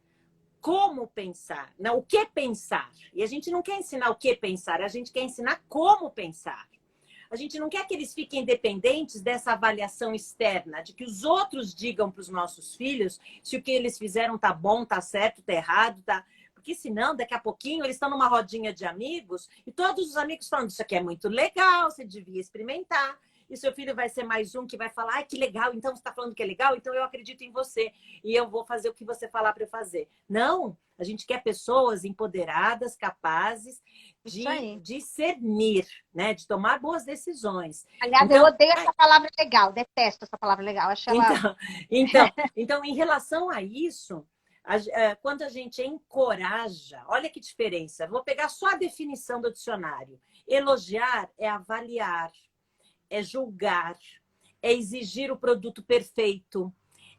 como pensar, não o que pensar. E a gente não quer ensinar o que pensar, a gente quer ensinar como pensar. A gente não quer que eles fiquem dependentes dessa avaliação externa, de que os outros digam para os nossos filhos se o que eles fizeram tá bom, tá certo, tá errado, tá... Porque senão, daqui a pouquinho, eles estão numa rodinha de amigos e todos os amigos falando, isso aqui é muito legal, você devia experimentar. E seu filho vai ser mais um que vai falar, ai, que legal, então você está falando que é legal, então eu acredito em você e eu vou fazer o que você falar para eu fazer. Não, a gente quer pessoas empoderadas, capazes de discernir, né? De tomar boas decisões. Aliás, então, eu odeio essa palavra legal, detesto essa palavra legal. Acho ela... então, em relação a isso, quando a gente encoraja, olha que diferença, vou pegar só a definição do dicionário. Elogiar é avaliar, é julgar, é exigir o produto perfeito,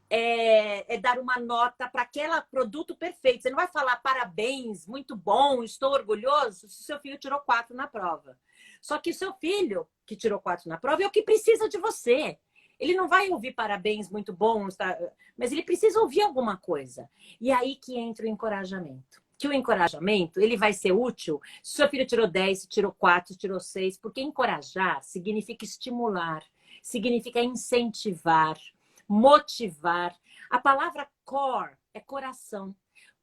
é dar uma nota para aquele produto perfeito. Você não vai falar parabéns, muito bom, estou orgulhoso, se seu filho tirou 4 na prova. Só que seu filho, que tirou 4 na prova, é o que precisa de você. Ele não vai ouvir parabéns, muito bom, mas ele precisa ouvir alguma coisa. E aí que entra o encorajamento. Que o encorajamento, ele vai ser útil se seu filho tirou 10, se tirou 4, se tirou 6, porque encorajar significa estimular, significa incentivar, motivar. A palavra core é coração.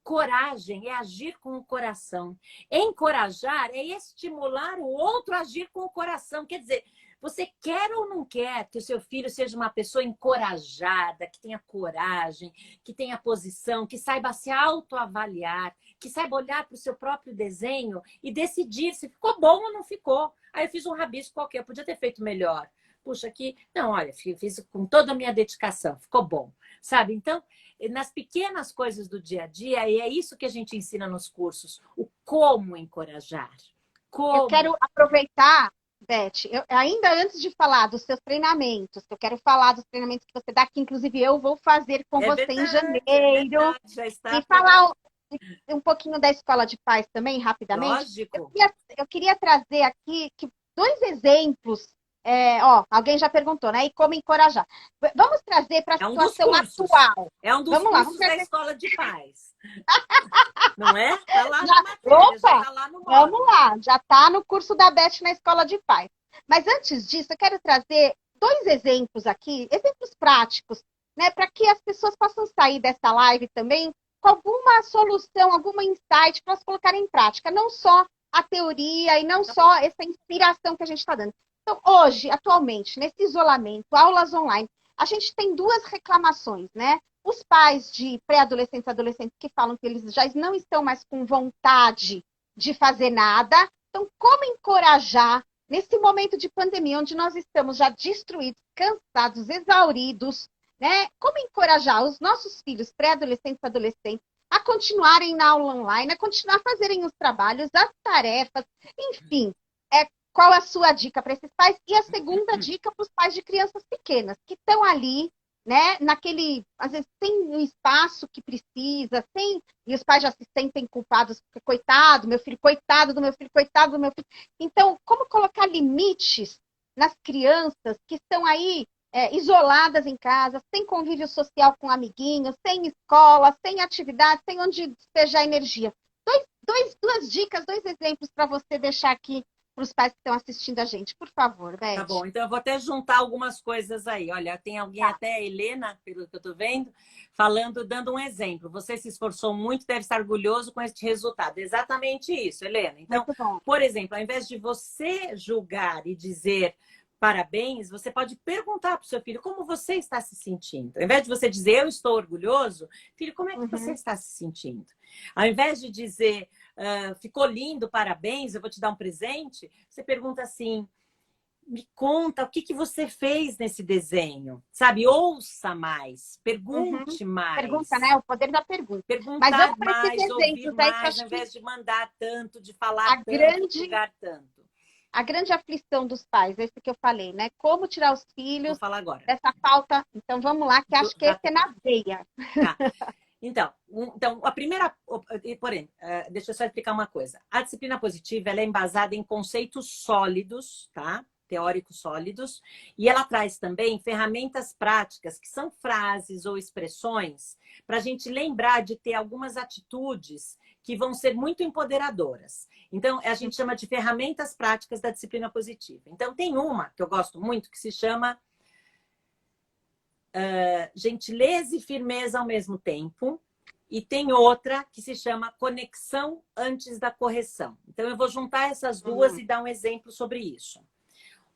Coragem é agir com o coração. Encorajar é estimular o outro a agir com o coração. Quer dizer, você quer ou não quer que o seu filho seja uma pessoa encorajada, que tenha coragem, que tenha posição, que saiba se autoavaliar, que saiba olhar para o seu próprio desenho e decidir se ficou bom ou não ficou. Aí eu fiz um rabisco qualquer, eu podia ter feito melhor. Puxa, aqui... Não, olha, fiz com toda a minha dedicação, ficou bom. Sabe? Então, nas pequenas coisas do dia a dia, e é isso que a gente ensina nos cursos, o como encorajar. Como... Eu quero aproveitar, Beth, ainda antes de falar dos seus treinamentos, eu quero falar dos treinamentos que você dá, que inclusive eu vou fazer com você verdade, em janeiro. Já está e falar um pouquinho da Escola de Paz também, rapidamente. Lógico. Eu queria trazer aqui 2 exemplos. Alguém já perguntou, né? E como encorajar. Vamos trazer para a situação atual. É um dos Vamos cursos lá, da Escola de Paz. Não é? Está lá na matéria, opa, já tá lá no módulo. Vamos lá, já está no curso da Beth na Escola de Paz. Mas antes disso, eu quero trazer 2 exemplos aqui, exemplos práticos, né? Para que as pessoas possam sair dessa live também com alguma solução, alguma insight para elas colocarem em prática. Não só a teoria e não só essa inspiração que a gente está dando. Então, hoje, atualmente, nesse isolamento, aulas online, a gente tem 2 reclamações, né? Os pais de pré-adolescentes e adolescentes que falam que eles já não estão mais com vontade de fazer nada. Então, como encorajar, nesse momento de pandemia, onde nós estamos já destruídos, cansados, exauridos, né? Como encorajar os nossos filhos, pré-adolescentes e adolescentes, a continuarem na aula online, a continuar a fazerem os trabalhos, as tarefas, enfim. Qual a sua dica para esses pais? E a segunda dica para os pais de crianças pequenas, que estão ali, né, às vezes sem o espaço que precisa, e os pais já se sentem culpados, porque coitado do meu filho, coitado do meu filho, coitado do meu filho. Então, como colocar limites nas crianças que estão aí isoladas em casa, sem convívio social com amiguinhos, sem escola, sem atividade, sem onde despejar energia? 2 dicas, 2 exemplos para você deixar aqui para os pais que estão assistindo a gente, por favor, Beth. Tá bom, então eu vou até juntar algumas coisas aí. Olha, tem alguém, até a Helena, pelo que eu estou vendo, dando um exemplo. Você se esforçou muito, deve estar orgulhoso com este resultado. Exatamente isso, Helena. Então, por exemplo, ao invés de você julgar e dizer parabéns, você pode perguntar para o seu filho como você está se sentindo. Ao invés de você dizer, eu estou orgulhoso, filho, como é que você está se sentindo? Ao invés de dizer, ficou lindo, parabéns, eu vou te dar um presente, você pergunta assim, me conta o que você fez nesse desenho, sabe? Ouça mais, pergunte Pergunta, mais. né? O poder da pergunta. Mas Perguntar vamos para esses mais, ouvir exemplos aí que eu mais, ao acho que invés de mandar tanto, de falar a tanto, grande, julgar tanto. a grande aflição dos pais, esse que eu falei, né? Como tirar os Vou filhos falar agora. dessa falta. Então vamos lá, que acho que esse é na veia. Tá. Então, a primeira. Porém, deixa eu só explicar uma coisa. A disciplina positiva ela é embasada em conceitos sólidos, tá? Teóricos sólidos, e ela traz também ferramentas práticas, que são frases ou expressões, para a gente lembrar de ter algumas atitudes que vão ser muito empoderadoras. Então, a gente chama de ferramentas práticas da disciplina positiva. Então, tem uma que eu gosto muito, que se chama gentileza e firmeza ao mesmo tempo. E tem outra que se chama conexão antes da correção. Então, eu vou juntar essas duas e dar um exemplo sobre isso.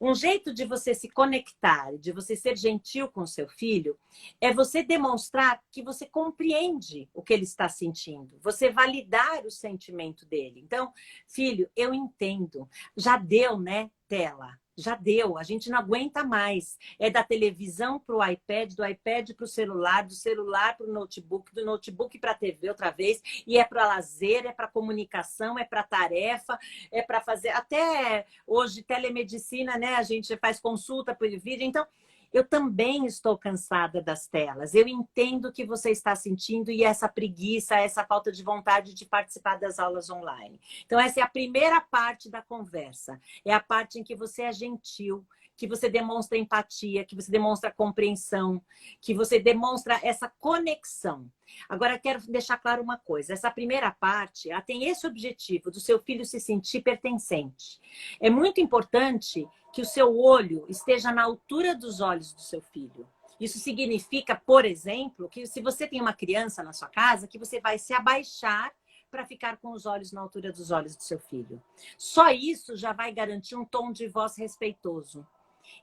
Um jeito de você se conectar, de você ser gentil com seu filho, é você demonstrar que você compreende o que ele está sentindo. Você validar o sentimento dele. Então, filho, eu entendo. Já deu, né, tela? Já deu, a gente não aguenta mais. É da televisão para o iPad, do iPad para o celular, do celular para o notebook, do notebook para a TV outra vez, e é para lazer, é para comunicação, é para tarefa, é para fazer. Até hoje, telemedicina, né? A gente faz consulta por vídeo. Então, eu também estou cansada das telas. Eu entendo o que você está sentindo e essa preguiça, essa falta de vontade de participar das aulas online. Então, essa é a primeira parte da conversa. É a parte em que você é gentil, que você demonstra empatia, que você demonstra compreensão, que você demonstra essa conexão. Agora, quero deixar claro uma coisa. Essa primeira parte, ela tem esse objetivo do seu filho se sentir pertencente. É muito importante que o seu olho esteja na altura dos olhos do seu filho. Isso significa, por exemplo, que se você tem uma criança na sua casa, que você vai se abaixar para ficar com os olhos na altura dos olhos do seu filho. Só isso já vai garantir um tom de voz respeitoso.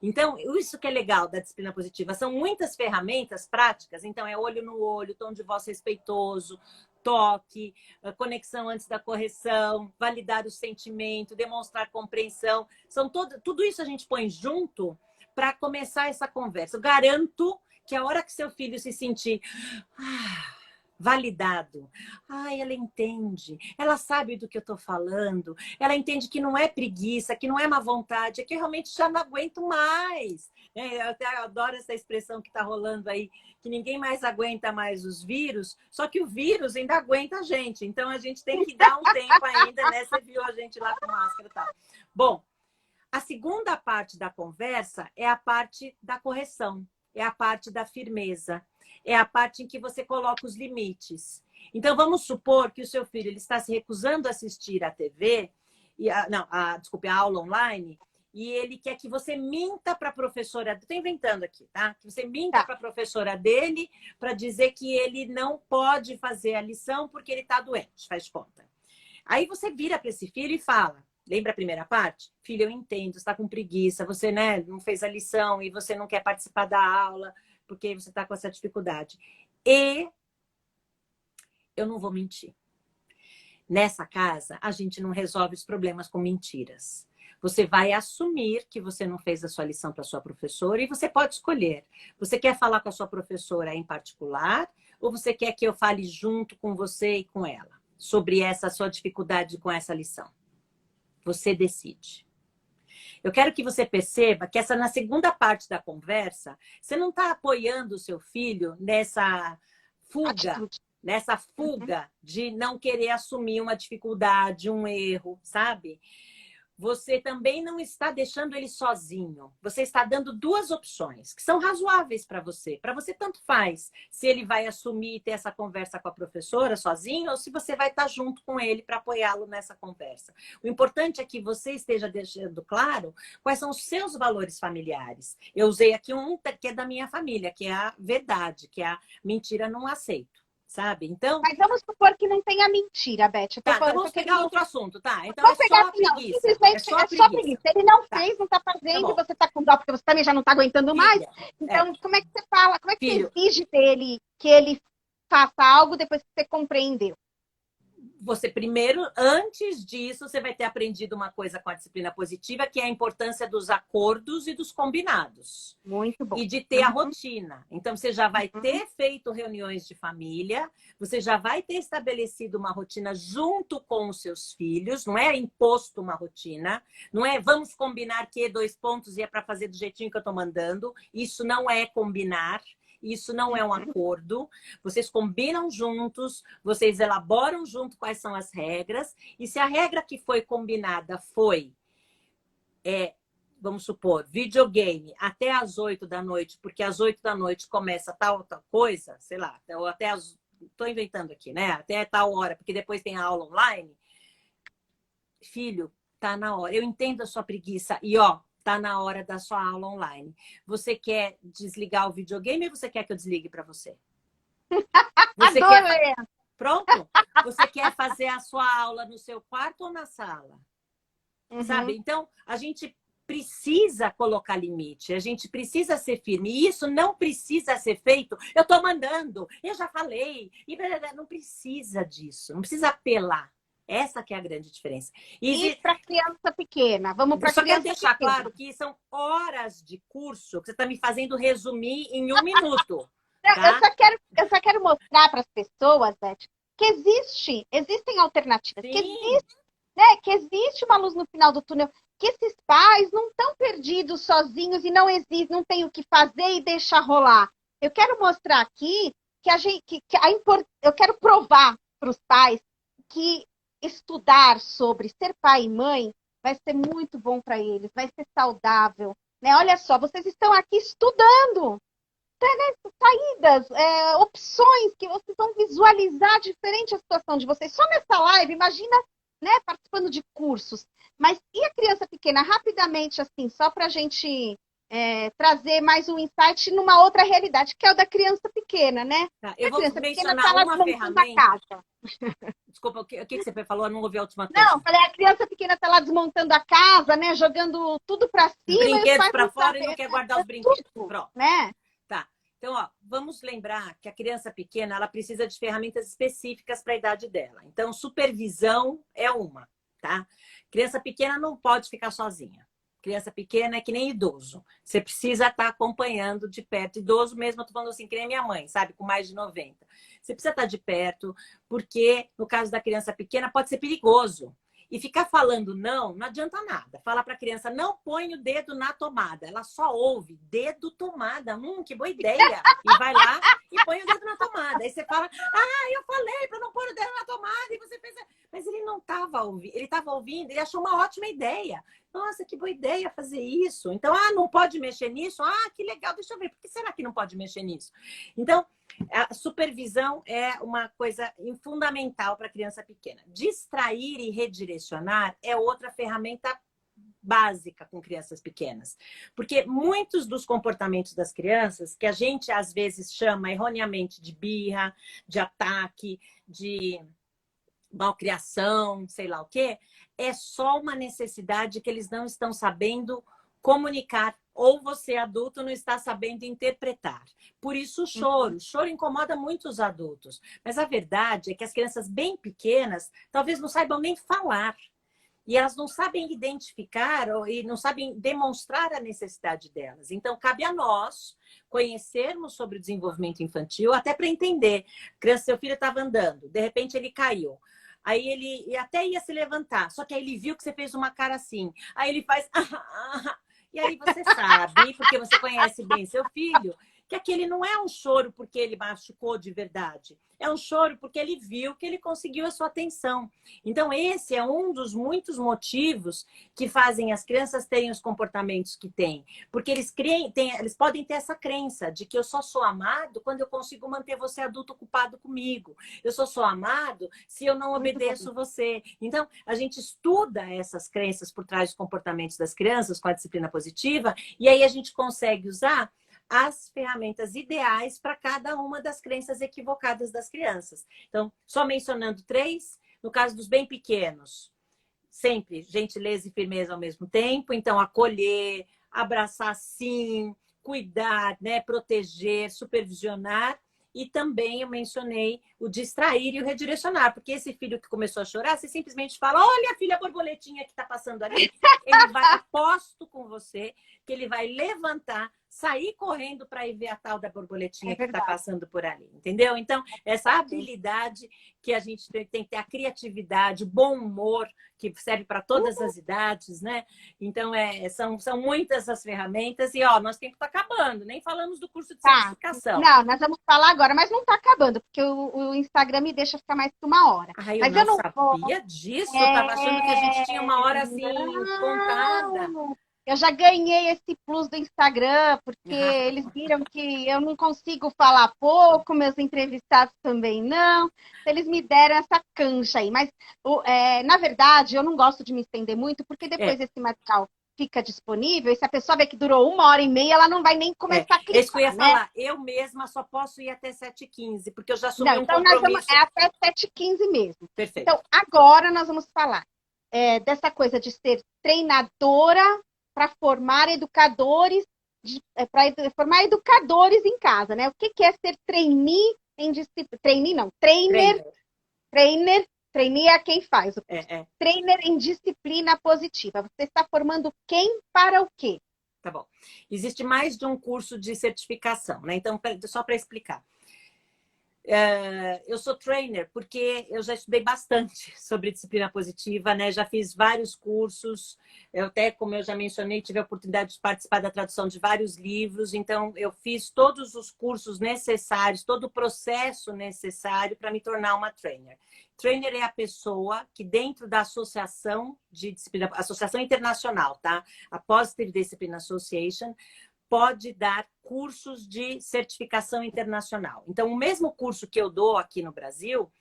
Então, isso que é legal da disciplina positiva. São muitas ferramentas práticas. Então, é olho no olho, tom de voz respeitoso, toque, conexão antes da correção, validar o sentimento, demonstrar compreensão. Tudo isso a gente põe junto para começar essa conversa. Eu garanto que a hora que seu filho se sentir validado, ela entende, ela sabe do que eu estou falando, ela entende que não é preguiça, que não é má vontade, é que eu realmente já não aguento mais. Eu até adoro essa expressão que está rolando aí, que ninguém mais aguenta mais os vírus, só que o vírus ainda aguenta a gente, então a gente tem que dar um tempo ainda, né? Você viu a gente lá com máscara e tal. Bom, a segunda parte da conversa é a parte da correção, é a parte da firmeza, é a parte em que você coloca os limites. Então, vamos supor que o seu filho ele está se recusando a assistir a TV, desculpe, a aula online, e ele quer que você minta para a professora, estou inventando aqui, tá? Que você minta para a professora dele para dizer que ele não pode fazer a lição porque ele está doente, faz de conta. Aí você vira para esse filho e fala, lembra a primeira parte? Filho, eu entendo, você está com preguiça, você, né, não fez a lição e você não quer participar da aula porque você está com essa dificuldade. E eu não vou mentir. Nessa casa, a gente não resolve os problemas com mentiras. Você vai assumir que você não fez a sua lição para sua professora e você pode escolher. Você quer falar com a sua professora em particular ou você quer que eu fale junto com você e com ela sobre essa sua dificuldade com essa lição? Você decide. Eu quero que você perceba que na segunda parte da conversa, você não está apoiando o seu filho nessa fuga de não querer assumir uma dificuldade, um erro, sabe? Você também não está deixando ele sozinho. Você está dando duas opções que são razoáveis para você. Para você, tanto faz se ele vai assumir e ter essa conversa com a professora sozinho ou se você vai estar junto com ele para apoiá-lo nessa conversa. O importante é que você esteja deixando claro quais são os seus valores familiares. Eu usei aqui um que é da minha família, que é a verdade, que é a mentira não aceito. sabe? Então, Mas vamos supor que não tenha mentira, Beth. tá, então vamos pegar outro assunto, tá? Então vamos é pegar só a assim, não, preguiça. simplesmente É só é a só preguiça. preguiça. Ele não Tá, fez, não está tá fazendo, e bom. você está com dó porque você também já não está aguentando mais. Filha, Então, como é que você fala? Como é que filho, você exige dele que ele faça algo depois que você compreendeu? você primeiro, antes disso, você vai ter aprendido uma coisa com a disciplina positiva, que é a importância dos acordos e dos combinados. Muito bom. E de ter a rotina. Então, você já vai ter feito reuniões de família, você já vai ter estabelecido uma rotina junto com os seus filhos, não é imposto uma rotina, não é vamos combinar que 2 pontos e é para fazer do jeitinho que eu estou mandando. Isso não é combinar. Isso não é um acordo. Vocês combinam juntos, vocês elaboram junto quais são as regras. E se a regra que foi combinada foi, vamos supor, videogame até às 8 da noite, porque às 8 da noite começa tal coisa, sei lá, ou até as... Estou inventando aqui, né? Até tal hora, porque depois tem a aula online. Filho, tá na hora. Eu entendo a sua preguiça. E, ó, tá na hora da sua aula online. Você quer desligar o videogame ou você quer que eu desligue para você? Você Adorei! Pronto? Você quer fazer a sua aula no seu quarto ou na sala? Sabe? Então, a gente precisa colocar limite, a gente precisa ser firme. E isso não precisa ser feito. Eu estou mandando, eu já falei. E não precisa disso, não precisa apelar. Essa que é a grande diferença. E para criança pequena? Vamos para criança pequena. Só quero deixar claro que são horas de curso que você está me fazendo resumir em 1 minuto. Tá? Eu só quero mostrar para as pessoas, Beth, que existem alternativas, que existe uma luz no final do túnel, que esses pais não estão perdidos sozinhos e não tem o que fazer e deixar rolar. Eu quero mostrar aqui eu quero provar para os pais que estudar sobre ser pai e mãe vai ser muito bom para eles, vai ser saudável. Né? Olha só, vocês estão aqui estudando. Saídas, opções que vocês vão visualizar diferente a situação de vocês. Só nessa live, imagina, né, participando de cursos. Mas e a criança pequena? Rapidamente, assim, só para a gente trazer mais um insight numa outra realidade, que é o da criança pequena, né? Tá, eu vou mencionar tá uma ferramenta. Desculpa, o que você falou? Eu não ouvi a última coisa. Não, falei, a criança pequena está lá desmontando a casa, né? Jogando tudo para cima. Brinquedos para fora e não quer guardar os brinquedos. Pronto, né? Tá. Então, ó, vamos lembrar que a criança pequena ela precisa de ferramentas específicas para a idade dela. Então, supervisão é uma, tá? Criança pequena não pode ficar sozinha. Criança pequena é que nem idoso. Você precisa estar acompanhando de perto. Idoso mesmo, eu tô falando assim, que nem minha mãe, sabe? Com mais de 90. Você precisa estar de perto, porque no caso da criança pequena pode ser perigoso. E ficar falando não adianta nada. Fala para a criança, não põe o dedo na tomada. Ela só ouve, dedo tomada. Que boa ideia. E vai lá e põe o dedo na tomada. Aí você fala, eu falei para não pôr o dedo na tomada. E você fez... Mas ele não estava ouvindo. Ele estava ouvindo, ele achou uma ótima ideia. Nossa, que boa ideia fazer isso. Então, não pode mexer nisso? Que legal, deixa eu ver. Por que será que não pode mexer nisso? Então, a supervisão é uma coisa fundamental para a criança pequena. Distrair e redirecionar é outra ferramenta básica com crianças pequenas. Porque muitos dos comportamentos das crianças, que a gente às vezes chama erroneamente de birra, de ataque, de malcriação, sei lá o quê, é só uma necessidade que eles não estão sabendo comunicar, ou você, adulto, não está sabendo interpretar. Por isso o choro. O choro incomoda muito os adultos. Mas a verdade é que as crianças bem pequenas talvez não saibam nem falar. E elas não sabem identificar e não sabem demonstrar a necessidade delas. Então, cabe a nós conhecermos sobre o desenvolvimento infantil, até para entender. Seu filho estava andando, de repente ele caiu. Aí ele até ia se levantar, só que aí ele viu que você fez uma cara assim. Aí ele faz... E aí você sabe, porque você conhece bem seu filho, que aquele não é um choro porque ele machucou de verdade. É um choro porque ele viu que ele conseguiu a sua atenção. Então, esse é um dos muitos motivos que fazem as crianças terem os comportamentos que têm. Porque eles podem ter essa crença de que eu só sou amado quando eu consigo manter você adulto ocupado comigo. Eu só sou amado se eu não obedeço você. Então, a gente estuda essas crenças por trás dos comportamentos das crianças com a disciplina positiva e aí a gente consegue usar as ferramentas ideais para cada uma das crenças equivocadas das crianças. Então, só mencionando 3, no caso dos bem pequenos, sempre gentileza e firmeza ao mesmo tempo, então acolher, abraçar sim, cuidar, né, proteger, supervisionar. E também eu mencionei o distrair e o redirecionar, porque esse filho que começou a chorar, você simplesmente fala, olha, filha, a borboletinha que está passando ali, ele vai, aposto com você, que ele vai levantar, sair correndo para ir ver a tal da borboletinha que está passando por ali, entendeu? Então, essa habilidade que a gente tem que ter, a criatividade, o bom humor, que serve para todas as idades, né? Então, são muitas as ferramentas e, ó, nosso tempo está acabando, nem falamos do curso de certificação. Não, nós vamos falar agora, mas não está acabando, porque o Instagram me deixa ficar mais que 1 hora. Ai, mas eu não sabia disso, eu estava achando que a gente tinha 1 hora assim, contada. Eu já ganhei esse plus do Instagram, porque eles viram que eu não consigo falar pouco, meus entrevistados também não. Eles me deram essa cancha aí. Mas, na verdade, eu não gosto de me estender muito, porque depois esse material fica disponível, e se a pessoa vê que durou 1h30, ela não vai nem começar a clicar, isso que eu ia falar. Eu mesma só posso ir até 7h15, porque eu já assumi um compromisso. É até 7h15 mesmo. Perfeito. Então, agora nós vamos falar dessa coisa de ser treinadora para formar educadores, para formar educadores em casa, né? O que é ser trainee em disciplina? Trainee não, trainer. Trainee é quem faz o curso. Trainer em disciplina positiva. Você está formando quem para o quê? Tá bom. Existe mais de um curso de certificação, né? Então, só para explicar. Eu sou trainer porque eu já estudei bastante sobre disciplina positiva, né? Já fiz vários cursos, eu até, como eu já mencionei, tive a oportunidade de participar da tradução de vários livros, então eu fiz todos os cursos necessários, todo o processo necessário para me tornar uma trainer. Trainer é a pessoa que dentro da associação de disciplina, associação internacional, tá? A Positive Discipline Association, pode dar cursos de certificação internacional. Então, o mesmo curso que eu dou aqui no Brasil,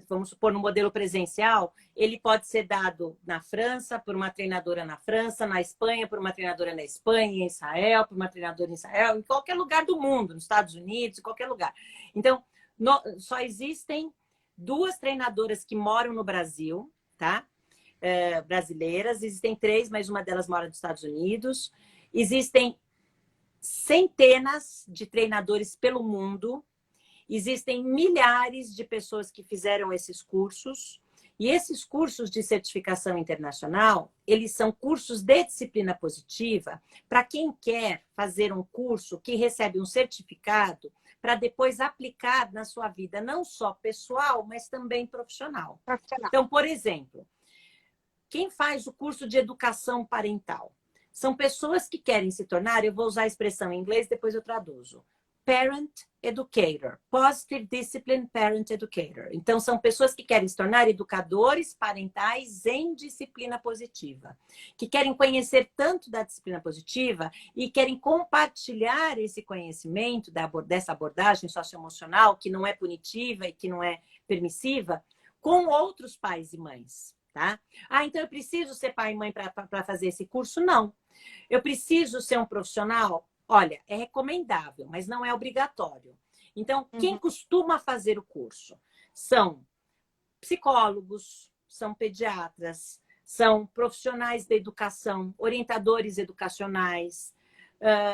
vamos supor, no modelo presencial, ele pode ser dado na França, por uma treinadora na França, na Espanha, por uma treinadora na Espanha, em Israel, por uma treinadora em Israel, em qualquer lugar do mundo, nos Estados Unidos, em qualquer lugar. Então, só existem 2 treinadoras que moram no Brasil, tá? Brasileiras, existem 3, mas uma delas mora nos Estados Unidos. Existem centenas de treinadores pelo mundo, existem milhares de pessoas que fizeram esses cursos, e esses cursos de certificação internacional, eles são cursos de disciplina positiva para quem quer fazer um curso que recebe um certificado para depois aplicar na sua vida, não só pessoal, mas também profissional. Então, por exemplo, quem faz o curso de educação parental? São pessoas que querem se tornar, eu vou usar a expressão em inglês, depois eu traduzo. Parent Educator. Positive Discipline Parent Educator. Então, são pessoas que querem se tornar educadores parentais em disciplina positiva. Que querem conhecer tanto da disciplina positiva e querem compartilhar esse conhecimento dessa abordagem socioemocional, que não é punitiva e que não é permissiva, com outros pais e mães. Tá? Então eu preciso ser pai e mãe para fazer esse curso? Não. Eu preciso ser um profissional? Olha, é recomendável, mas não é obrigatório. Então, quem costuma fazer o curso? São psicólogos, são pediatras, são profissionais da educação, orientadores educacionais,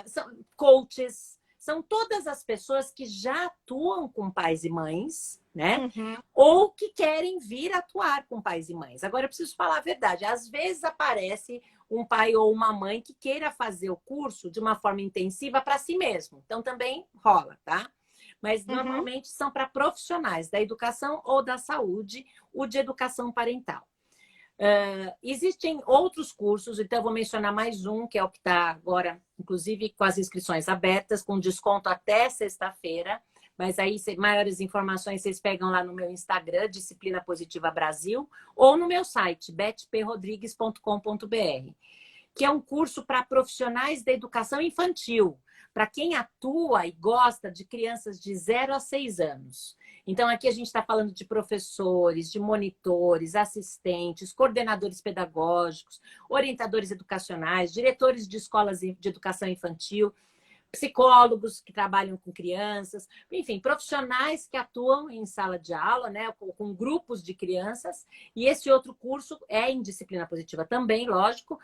são coaches, são todas as pessoas que já atuam com pais e mães, né? Ou que querem vir atuar com pais e mães. Agora, eu preciso falar a verdade. Às vezes aparece um pai ou uma mãe que queira fazer o curso de uma forma intensiva para si mesmo. Então, também rola, tá? Mas, normalmente, são para profissionais da educação ou da saúde, o de educação parental. Existem outros cursos, então eu vou mencionar mais um, que é o que está agora, inclusive com as inscrições abertas, com desconto até sexta-feira. Mas aí, maiores informações vocês pegam lá no meu Instagram, Disciplina Positiva Brasil, ou no meu site, betprodrigues.com.br, que é um curso para profissionais da educação infantil, para quem atua e gosta de crianças de 0 a 6 anos. Então, aqui a gente está falando de professores, de monitores, assistentes, coordenadores pedagógicos, orientadores educacionais, diretores de escolas de educação infantil, psicólogos que trabalham com crianças, enfim, profissionais que atuam em sala de aula, né, com grupos de crianças. E esse outro curso é em disciplina positiva também, lógico,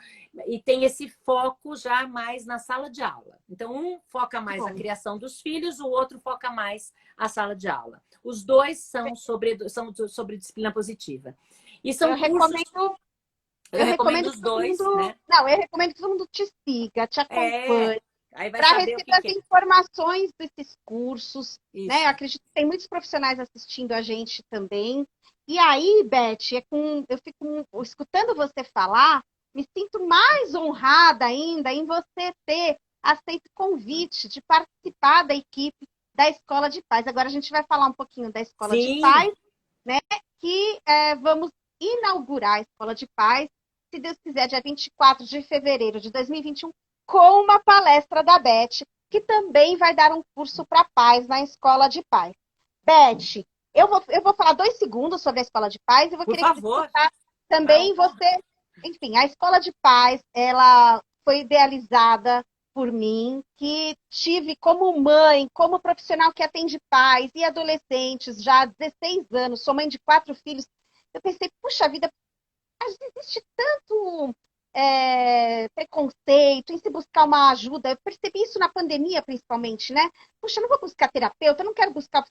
e tem esse foco já mais na sala de aula. Então, um foca mais a criação dos filhos, o outro foca mais a sala de aula. Os dois são sobre disciplina positiva. E são Eu cursos... recomendo. Eu recomendo os dois, né? Não, eu recomendo que todo mundo te siga, te acompanhe, Aí vai para saber o receber que as que é. informações desses cursos, né? Eu Isso. acredito que tem muitos profissionais assistindo a gente também. E aí, Beth, eu fico escutando você falar, me sinto mais honrada ainda em você ter aceito o convite de participar da equipe da Escola de Paz. Agora a gente vai falar um pouquinho da Escola de Sim. Paz, né? Que vamos inaugurar a Escola de Paz, se Deus quiser, dia 24 de fevereiro de 2021, com uma palestra da Beth, que também vai dar um curso para pais na Escola de Paz. Beth, eu vou falar 2 segundos sobre a Escola de Paz e vou Por querer que favor. você também você... Enfim, a Escola de Paz, ela foi idealizada por mim, que tive como mãe, como profissional que atende pais e adolescentes já há 16 anos, sou mãe de 4 filhos. Eu pensei, puxa vida, existe tanto preconceito em se buscar uma ajuda. Eu percebi isso na pandemia, principalmente, né? Puxa, eu não vou buscar terapeuta, eu não quero buscar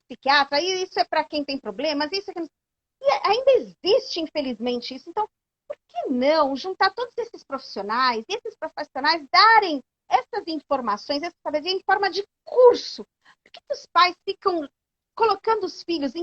psiquiatra, e isso é para quem tem problemas, isso é que... E ainda existe, infelizmente, isso. Então, por que não juntar todos esses profissionais e esses profissionais darem essas informações, essas sabedoria em forma de curso? Por que os pais ficam colocando os filhos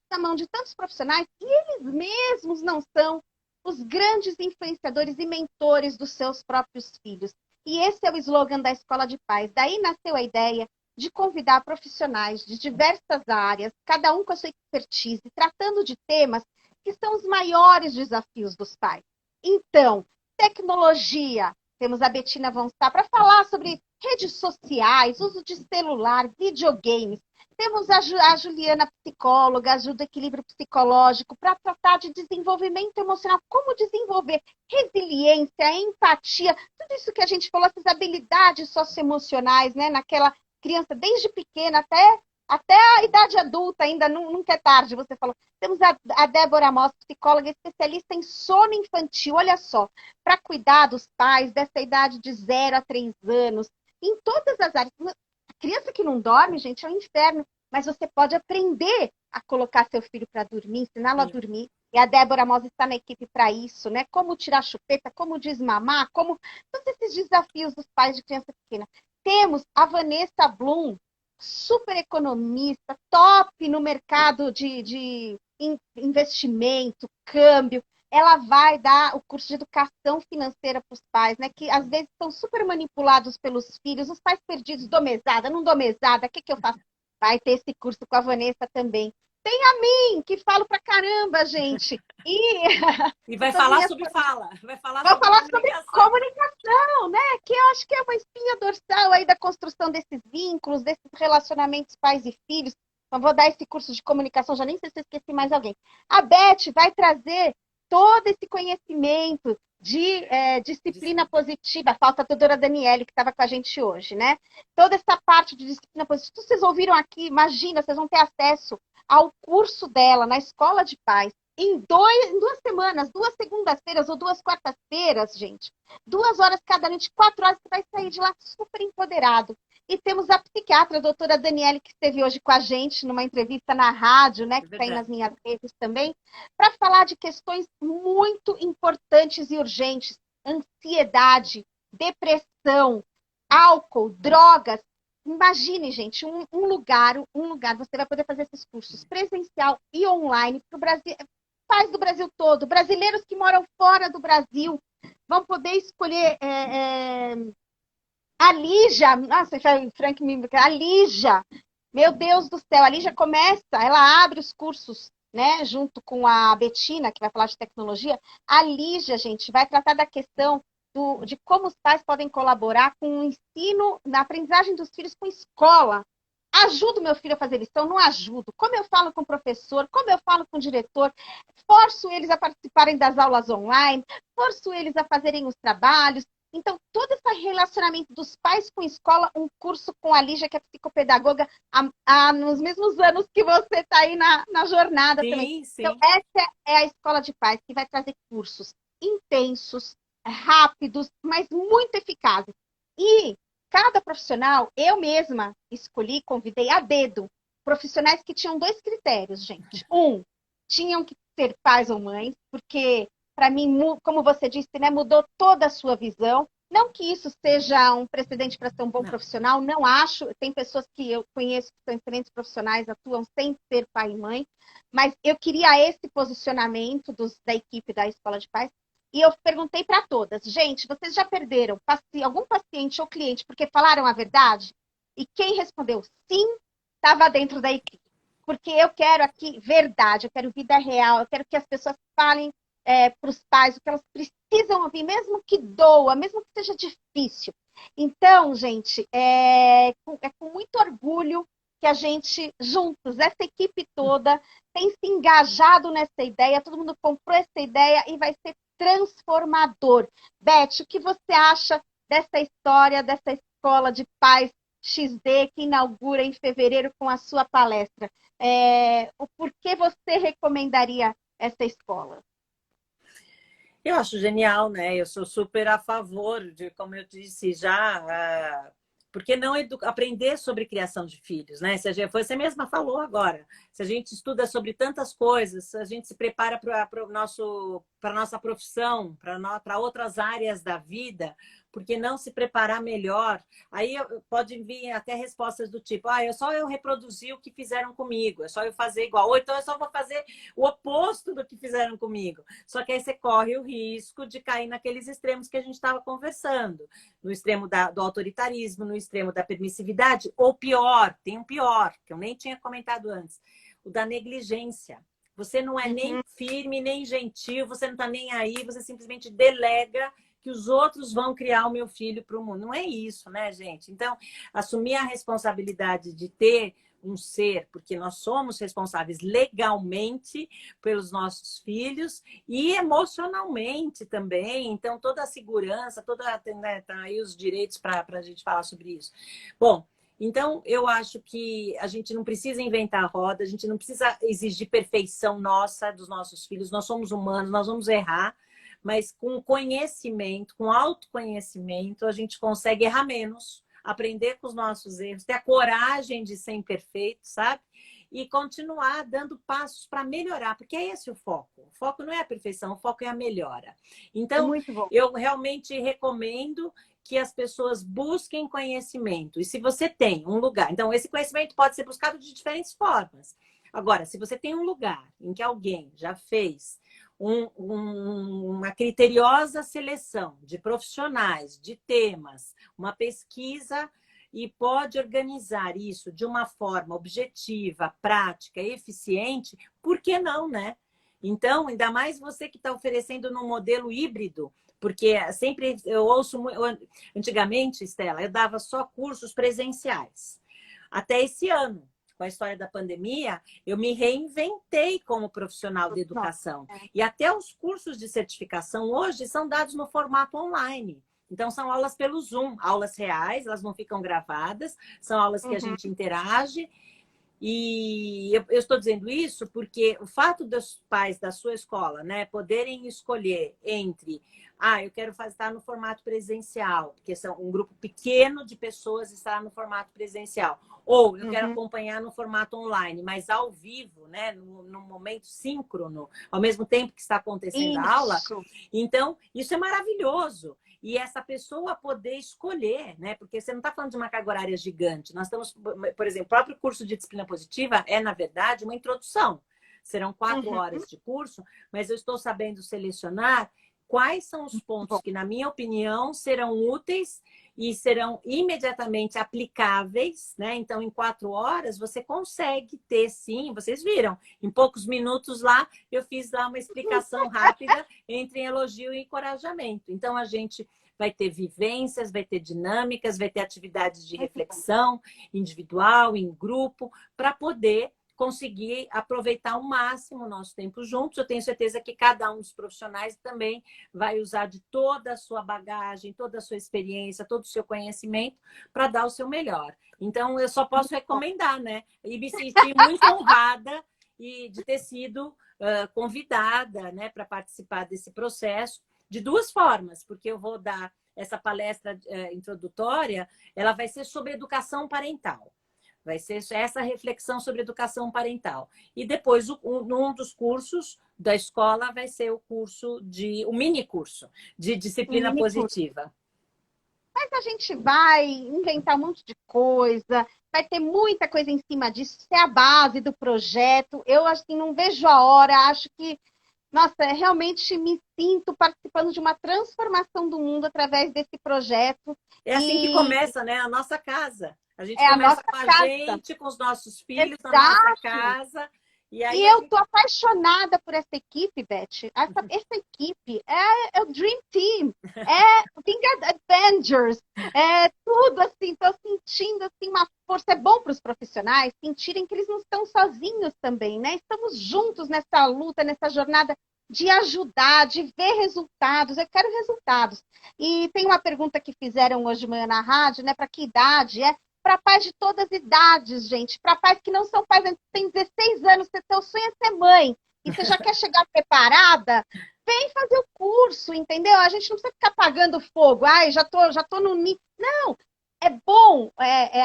na mão de tantos profissionais e eles mesmos não são os grandes influenciadores e mentores dos seus próprios filhos? E esse é o slogan da Escola de Paz. Daí nasceu a ideia de convidar profissionais de diversas áreas, cada um com a sua expertise, tratando de temas que são os maiores desafios dos pais. Então, tecnologia, temos a Betina Vonstar para falar sobre redes sociais, uso de celular, videogames. Temos a Juliana, psicóloga, ajuda equilíbrio psicológico, para tratar de desenvolvimento emocional, como desenvolver resiliência, empatia, tudo isso que a gente falou, essas habilidades socioemocionais, né, naquela criança, desde pequena até a idade adulta, ainda nunca é tarde, você falou. Temos a Débora Moss, psicóloga especialista em sono infantil, olha só, para cuidar dos pais dessa idade de 0 a 3 anos, em todas as áreas. A criança que não dorme, gente, é um inferno, mas você pode aprender a colocar seu filho para dormir, ensiná-lo a dormir. E a Débora Moss está na equipe para isso, né? Como tirar chupeta, como desmamar, como todos esses desafios dos pais de criança pequena. Temos a Vanessa Bloom, super economista, top no mercado de investimento, câmbio. Ela vai dar o curso de educação financeira para os pais, né? Que às vezes são super manipulados pelos filhos, os pais perdidos, dou mesada, não dou mesada, o que eu faço? Vai ter esse curso com a Vanessa também. Tem a mim, que falo pra caramba, gente. E vai falar sobre fala. Vou falar sobre comunicação, né? Que eu acho que é uma espinha dorsal aí da construção desses vínculos, desses relacionamentos pais e filhos. Então, vou dar esse curso de comunicação, já nem sei se eu esqueci mais alguém. A Beth vai trazer todo esse conhecimento de disciplina positiva. Falta a doutora Daniele, que estava com a gente hoje, né? Toda essa parte de disciplina positiva. Vocês ouviram aqui, imagina, vocês vão ter acesso ao curso dela na Escola de Paz. Em 2 semanas, 2 segundas-feiras ou 2 quartas-feiras, gente. 2 horas cada noite, 4 horas, você vai sair de lá super empoderado. E temos a psiquiatra, a doutora Daniele, que esteve hoje com a gente numa entrevista na rádio, né? Que está aí nas minhas redes também, para falar de questões muito importantes e urgentes. Ansiedade, depressão, álcool, drogas. Imagine, gente, um lugar, você vai poder fazer esses cursos presencial e online para o Brasil, pais do Brasil todo, brasileiros que moram fora do Brasil, vão poder escolher a Lígia, nossa, Frank, a Lígia, meu Deus do céu, a Lígia começa, ela abre os cursos, né, junto com a Betina, que vai falar de tecnologia. A Lígia, gente, vai tratar da questão de como os pais podem colaborar com o ensino, na aprendizagem dos filhos com escola. Ajudo meu filho a fazer lição? Não ajudo. Como eu falo com o professor? Como eu falo com o diretor? Forço eles a participarem das aulas online? Forço eles a fazerem os trabalhos? Então, todo esse relacionamento dos pais com a escola, um curso com a Lígia, que é psicopedagoga, nos mesmos anos que você está aí na jornada também. Sim. Então, essa é a escola de pais, que vai trazer cursos intensos, rápidos, mas muito eficazes. E cada profissional, eu mesma escolhi, convidei a dedo, profissionais que tinham 2 critérios, gente. Tinham que ser pais ou mães, porque, para mim, como você disse, né, mudou toda a sua visão. Não que isso seja um precedente para ser um bom profissional, não acho. Tem pessoas que eu conheço que são excelentes profissionais, atuam sem ser pai e mãe, mas eu queria esse posicionamento da equipe da Escola de Pais. E eu perguntei para todas, gente, vocês já perderam algum paciente ou cliente porque falaram a verdade? E quem respondeu sim, estava dentro da equipe. Porque eu quero aqui verdade, eu quero vida real, eu quero que as pessoas falem para os pais o que elas precisam ouvir, mesmo que doa, mesmo que seja difícil. Então, gente, com muito orgulho que a gente, juntos, essa equipe toda, tem se engajado nessa ideia, todo mundo comprou essa ideia e vai ser transformador. Beth, o que você acha dessa história, dessa escola de pais XD que inaugura em fevereiro com a sua palestra? O porquê você recomendaria essa escola? Eu acho genial, né? Eu sou super a favor de, como eu disse já, porque não aprender sobre criação de filhos, né? Você mesma falou agora. Se a gente estuda sobre tantas coisas, a gente se prepara para a nossa profissão, para outras áreas da vida, porque não se preparar melhor? Aí pode vir até respostas do tipo, é só eu reproduzir o que fizeram comigo, é só eu fazer igual, ou então eu só vou fazer o oposto do que fizeram comigo. Só que aí você corre o risco de cair naqueles extremos que a gente estava conversando, no extremo do autoritarismo, no extremo da permissividade, ou pior, tem um pior, que eu nem tinha comentado antes, o da negligência. Você não é nem firme, nem gentil, você não está nem aí, você simplesmente delega que os outros vão criar o meu filho para o mundo. Não é isso, né, gente? Então, assumir a responsabilidade de ter um ser, porque nós somos responsáveis legalmente pelos nossos filhos e emocionalmente também. Então, toda a segurança, né, tá aí os direitos para a gente falar sobre isso. Bom, então, eu acho que a gente não precisa inventar a roda, a gente não precisa exigir perfeição nossa, dos nossos filhos. Nós somos humanos, nós vamos errar, mas com conhecimento, com autoconhecimento, a gente consegue errar menos, aprender com os nossos erros, ter a coragem de ser imperfeito, sabe? E continuar dando passos para melhorar, porque é esse o foco. O foco não é a perfeição, o foco é a melhora. Então, eu realmente recomendo que as pessoas busquem conhecimento. E se você tem um lugar... Então, esse conhecimento pode ser buscado de diferentes formas. Agora, se você tem um lugar em que alguém já fez uma criteriosa seleção de profissionais, de temas, uma pesquisa e pode organizar isso de uma forma objetiva, prática, eficiente, por que não, né? Então, ainda mais você que está oferecendo num modelo híbrido, porque sempre eu ouço... Antigamente, Estela, eu dava só cursos presenciais. Até esse ano, com a história da pandemia, eu me reinventei como profissional de educação. E até os cursos de certificação hoje são dados no formato online. Então, são aulas pelo Zoom, aulas reais, elas não ficam gravadas, são aulas que a gente interage. E eu estou dizendo isso porque o fato dos pais da sua escola, né, poderem escolher entre eu quero estar no formato presencial, porque são um grupo pequeno de pessoas estar no formato presencial, ou eu quero acompanhar no formato online, mas ao vivo, né, no momento síncrono, ao mesmo tempo que está acontecendo a aula. Então, isso é maravilhoso. E essa pessoa poder escolher, né? Porque você não está falando de uma carga horária gigante. Nós estamos, por exemplo, o próprio curso de disciplina positiva é, na verdade, uma introdução. Serão 4 horas de curso, mas eu estou sabendo selecionar quais são os pontos que, na minha opinião, serão úteis e serão imediatamente aplicáveis, né? Então, em 4 horas, você consegue ter, sim, vocês viram, em poucos minutos lá, eu fiz lá uma explicação rápida entre elogio e encorajamento. Então, a gente vai ter vivências, vai ter dinâmicas, vai ter atividades de reflexão individual, em grupo, para poder conseguir aproveitar ao máximo o nosso tempo juntos. Eu tenho certeza que cada um dos profissionais também vai usar de toda a sua bagagem, toda a sua experiência, todo o seu conhecimento para dar o seu melhor. Então, eu só posso recomendar, né? E me senti muito honrada de ter sido convidada, né, para participar desse processo de duas formas, porque eu vou dar essa palestra introdutória, ela vai ser sobre educação parental. Vai ser essa reflexão sobre educação parental. E depois, um dos cursos da escola vai ser o mini curso de disciplina positiva. Mas a gente vai inventar um monte de coisa, vai ter muita coisa em cima disso, isso é a base do projeto. Eu, assim, não vejo a hora, acho que, nossa, realmente me sinto participando de uma transformação do mundo através desse projeto. É assim que começa, né? A nossa casa. A gente a começa nossa com a casa. gente, com os nossos filhos, Exato. na nossa casa. E aí eu tô apaixonada por essa equipe, Beth. Essa equipe é o Dream Team, é o King Avengers, é tudo assim. Tô sentindo assim uma força. É bom para os profissionais sentirem que eles não estão sozinhos também, né? Estamos juntos nessa luta, nessa jornada de ajudar, de ver resultados. Eu quero resultados. E tem uma pergunta que fizeram hoje de manhã na rádio, né? Para que idade é? Para pais de todas as idades, gente. Para pais que não são pais, tem 16 anos, seu sonho é ser mãe, e você já quer chegar preparada, vem fazer o curso, entendeu? A gente não precisa ficar apagando fogo. Ai, já tô no... Não, é bom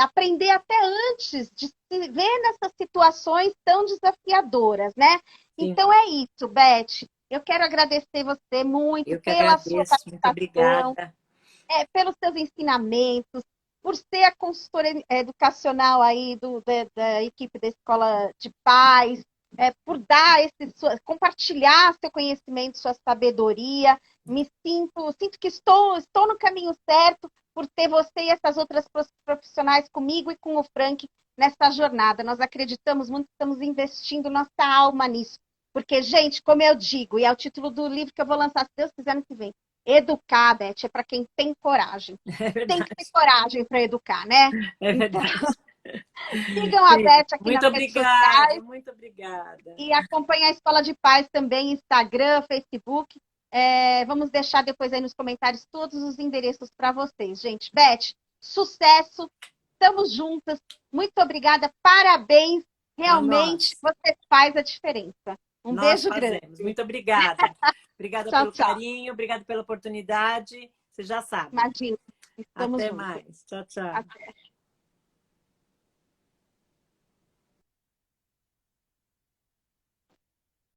aprender até antes de se ver nessas situações tão desafiadoras, né? Sim. Então é isso, Beth. Eu quero agradecer você muito pela sua participação. Muito obrigada. Pelos seus ensinamentos, por ser a consultora educacional aí da equipe da Escola de Paz, por dar compartilhar seu conhecimento, sua sabedoria. Sinto que estou no caminho certo por ter você e essas outras profissionais comigo e com o Frank nessa jornada. Nós acreditamos muito, estamos investindo nossa alma nisso. Porque, gente, como eu digo, e é o título do livro que eu vou lançar, se Deus quiser, ano que vem. Educar, Beth, é para quem tem coragem. Tem que ter coragem para educar, né? É verdade. Então, sigam a Beth aqui nas redes sociais. Muito obrigada. E acompanhem a Escola de Paz também, Instagram, Facebook. Vamos deixar depois aí nos comentários todos os endereços para vocês, gente. Beth, sucesso. Estamos juntas. Muito obrigada. Parabéns. Realmente, você faz a diferença. Beijo grande. Muito obrigada. Obrigada pelo carinho, obrigada pela oportunidade. Você já sabe. Imagina. Estamos Até juntos. mais. Tchau, tchau. Até.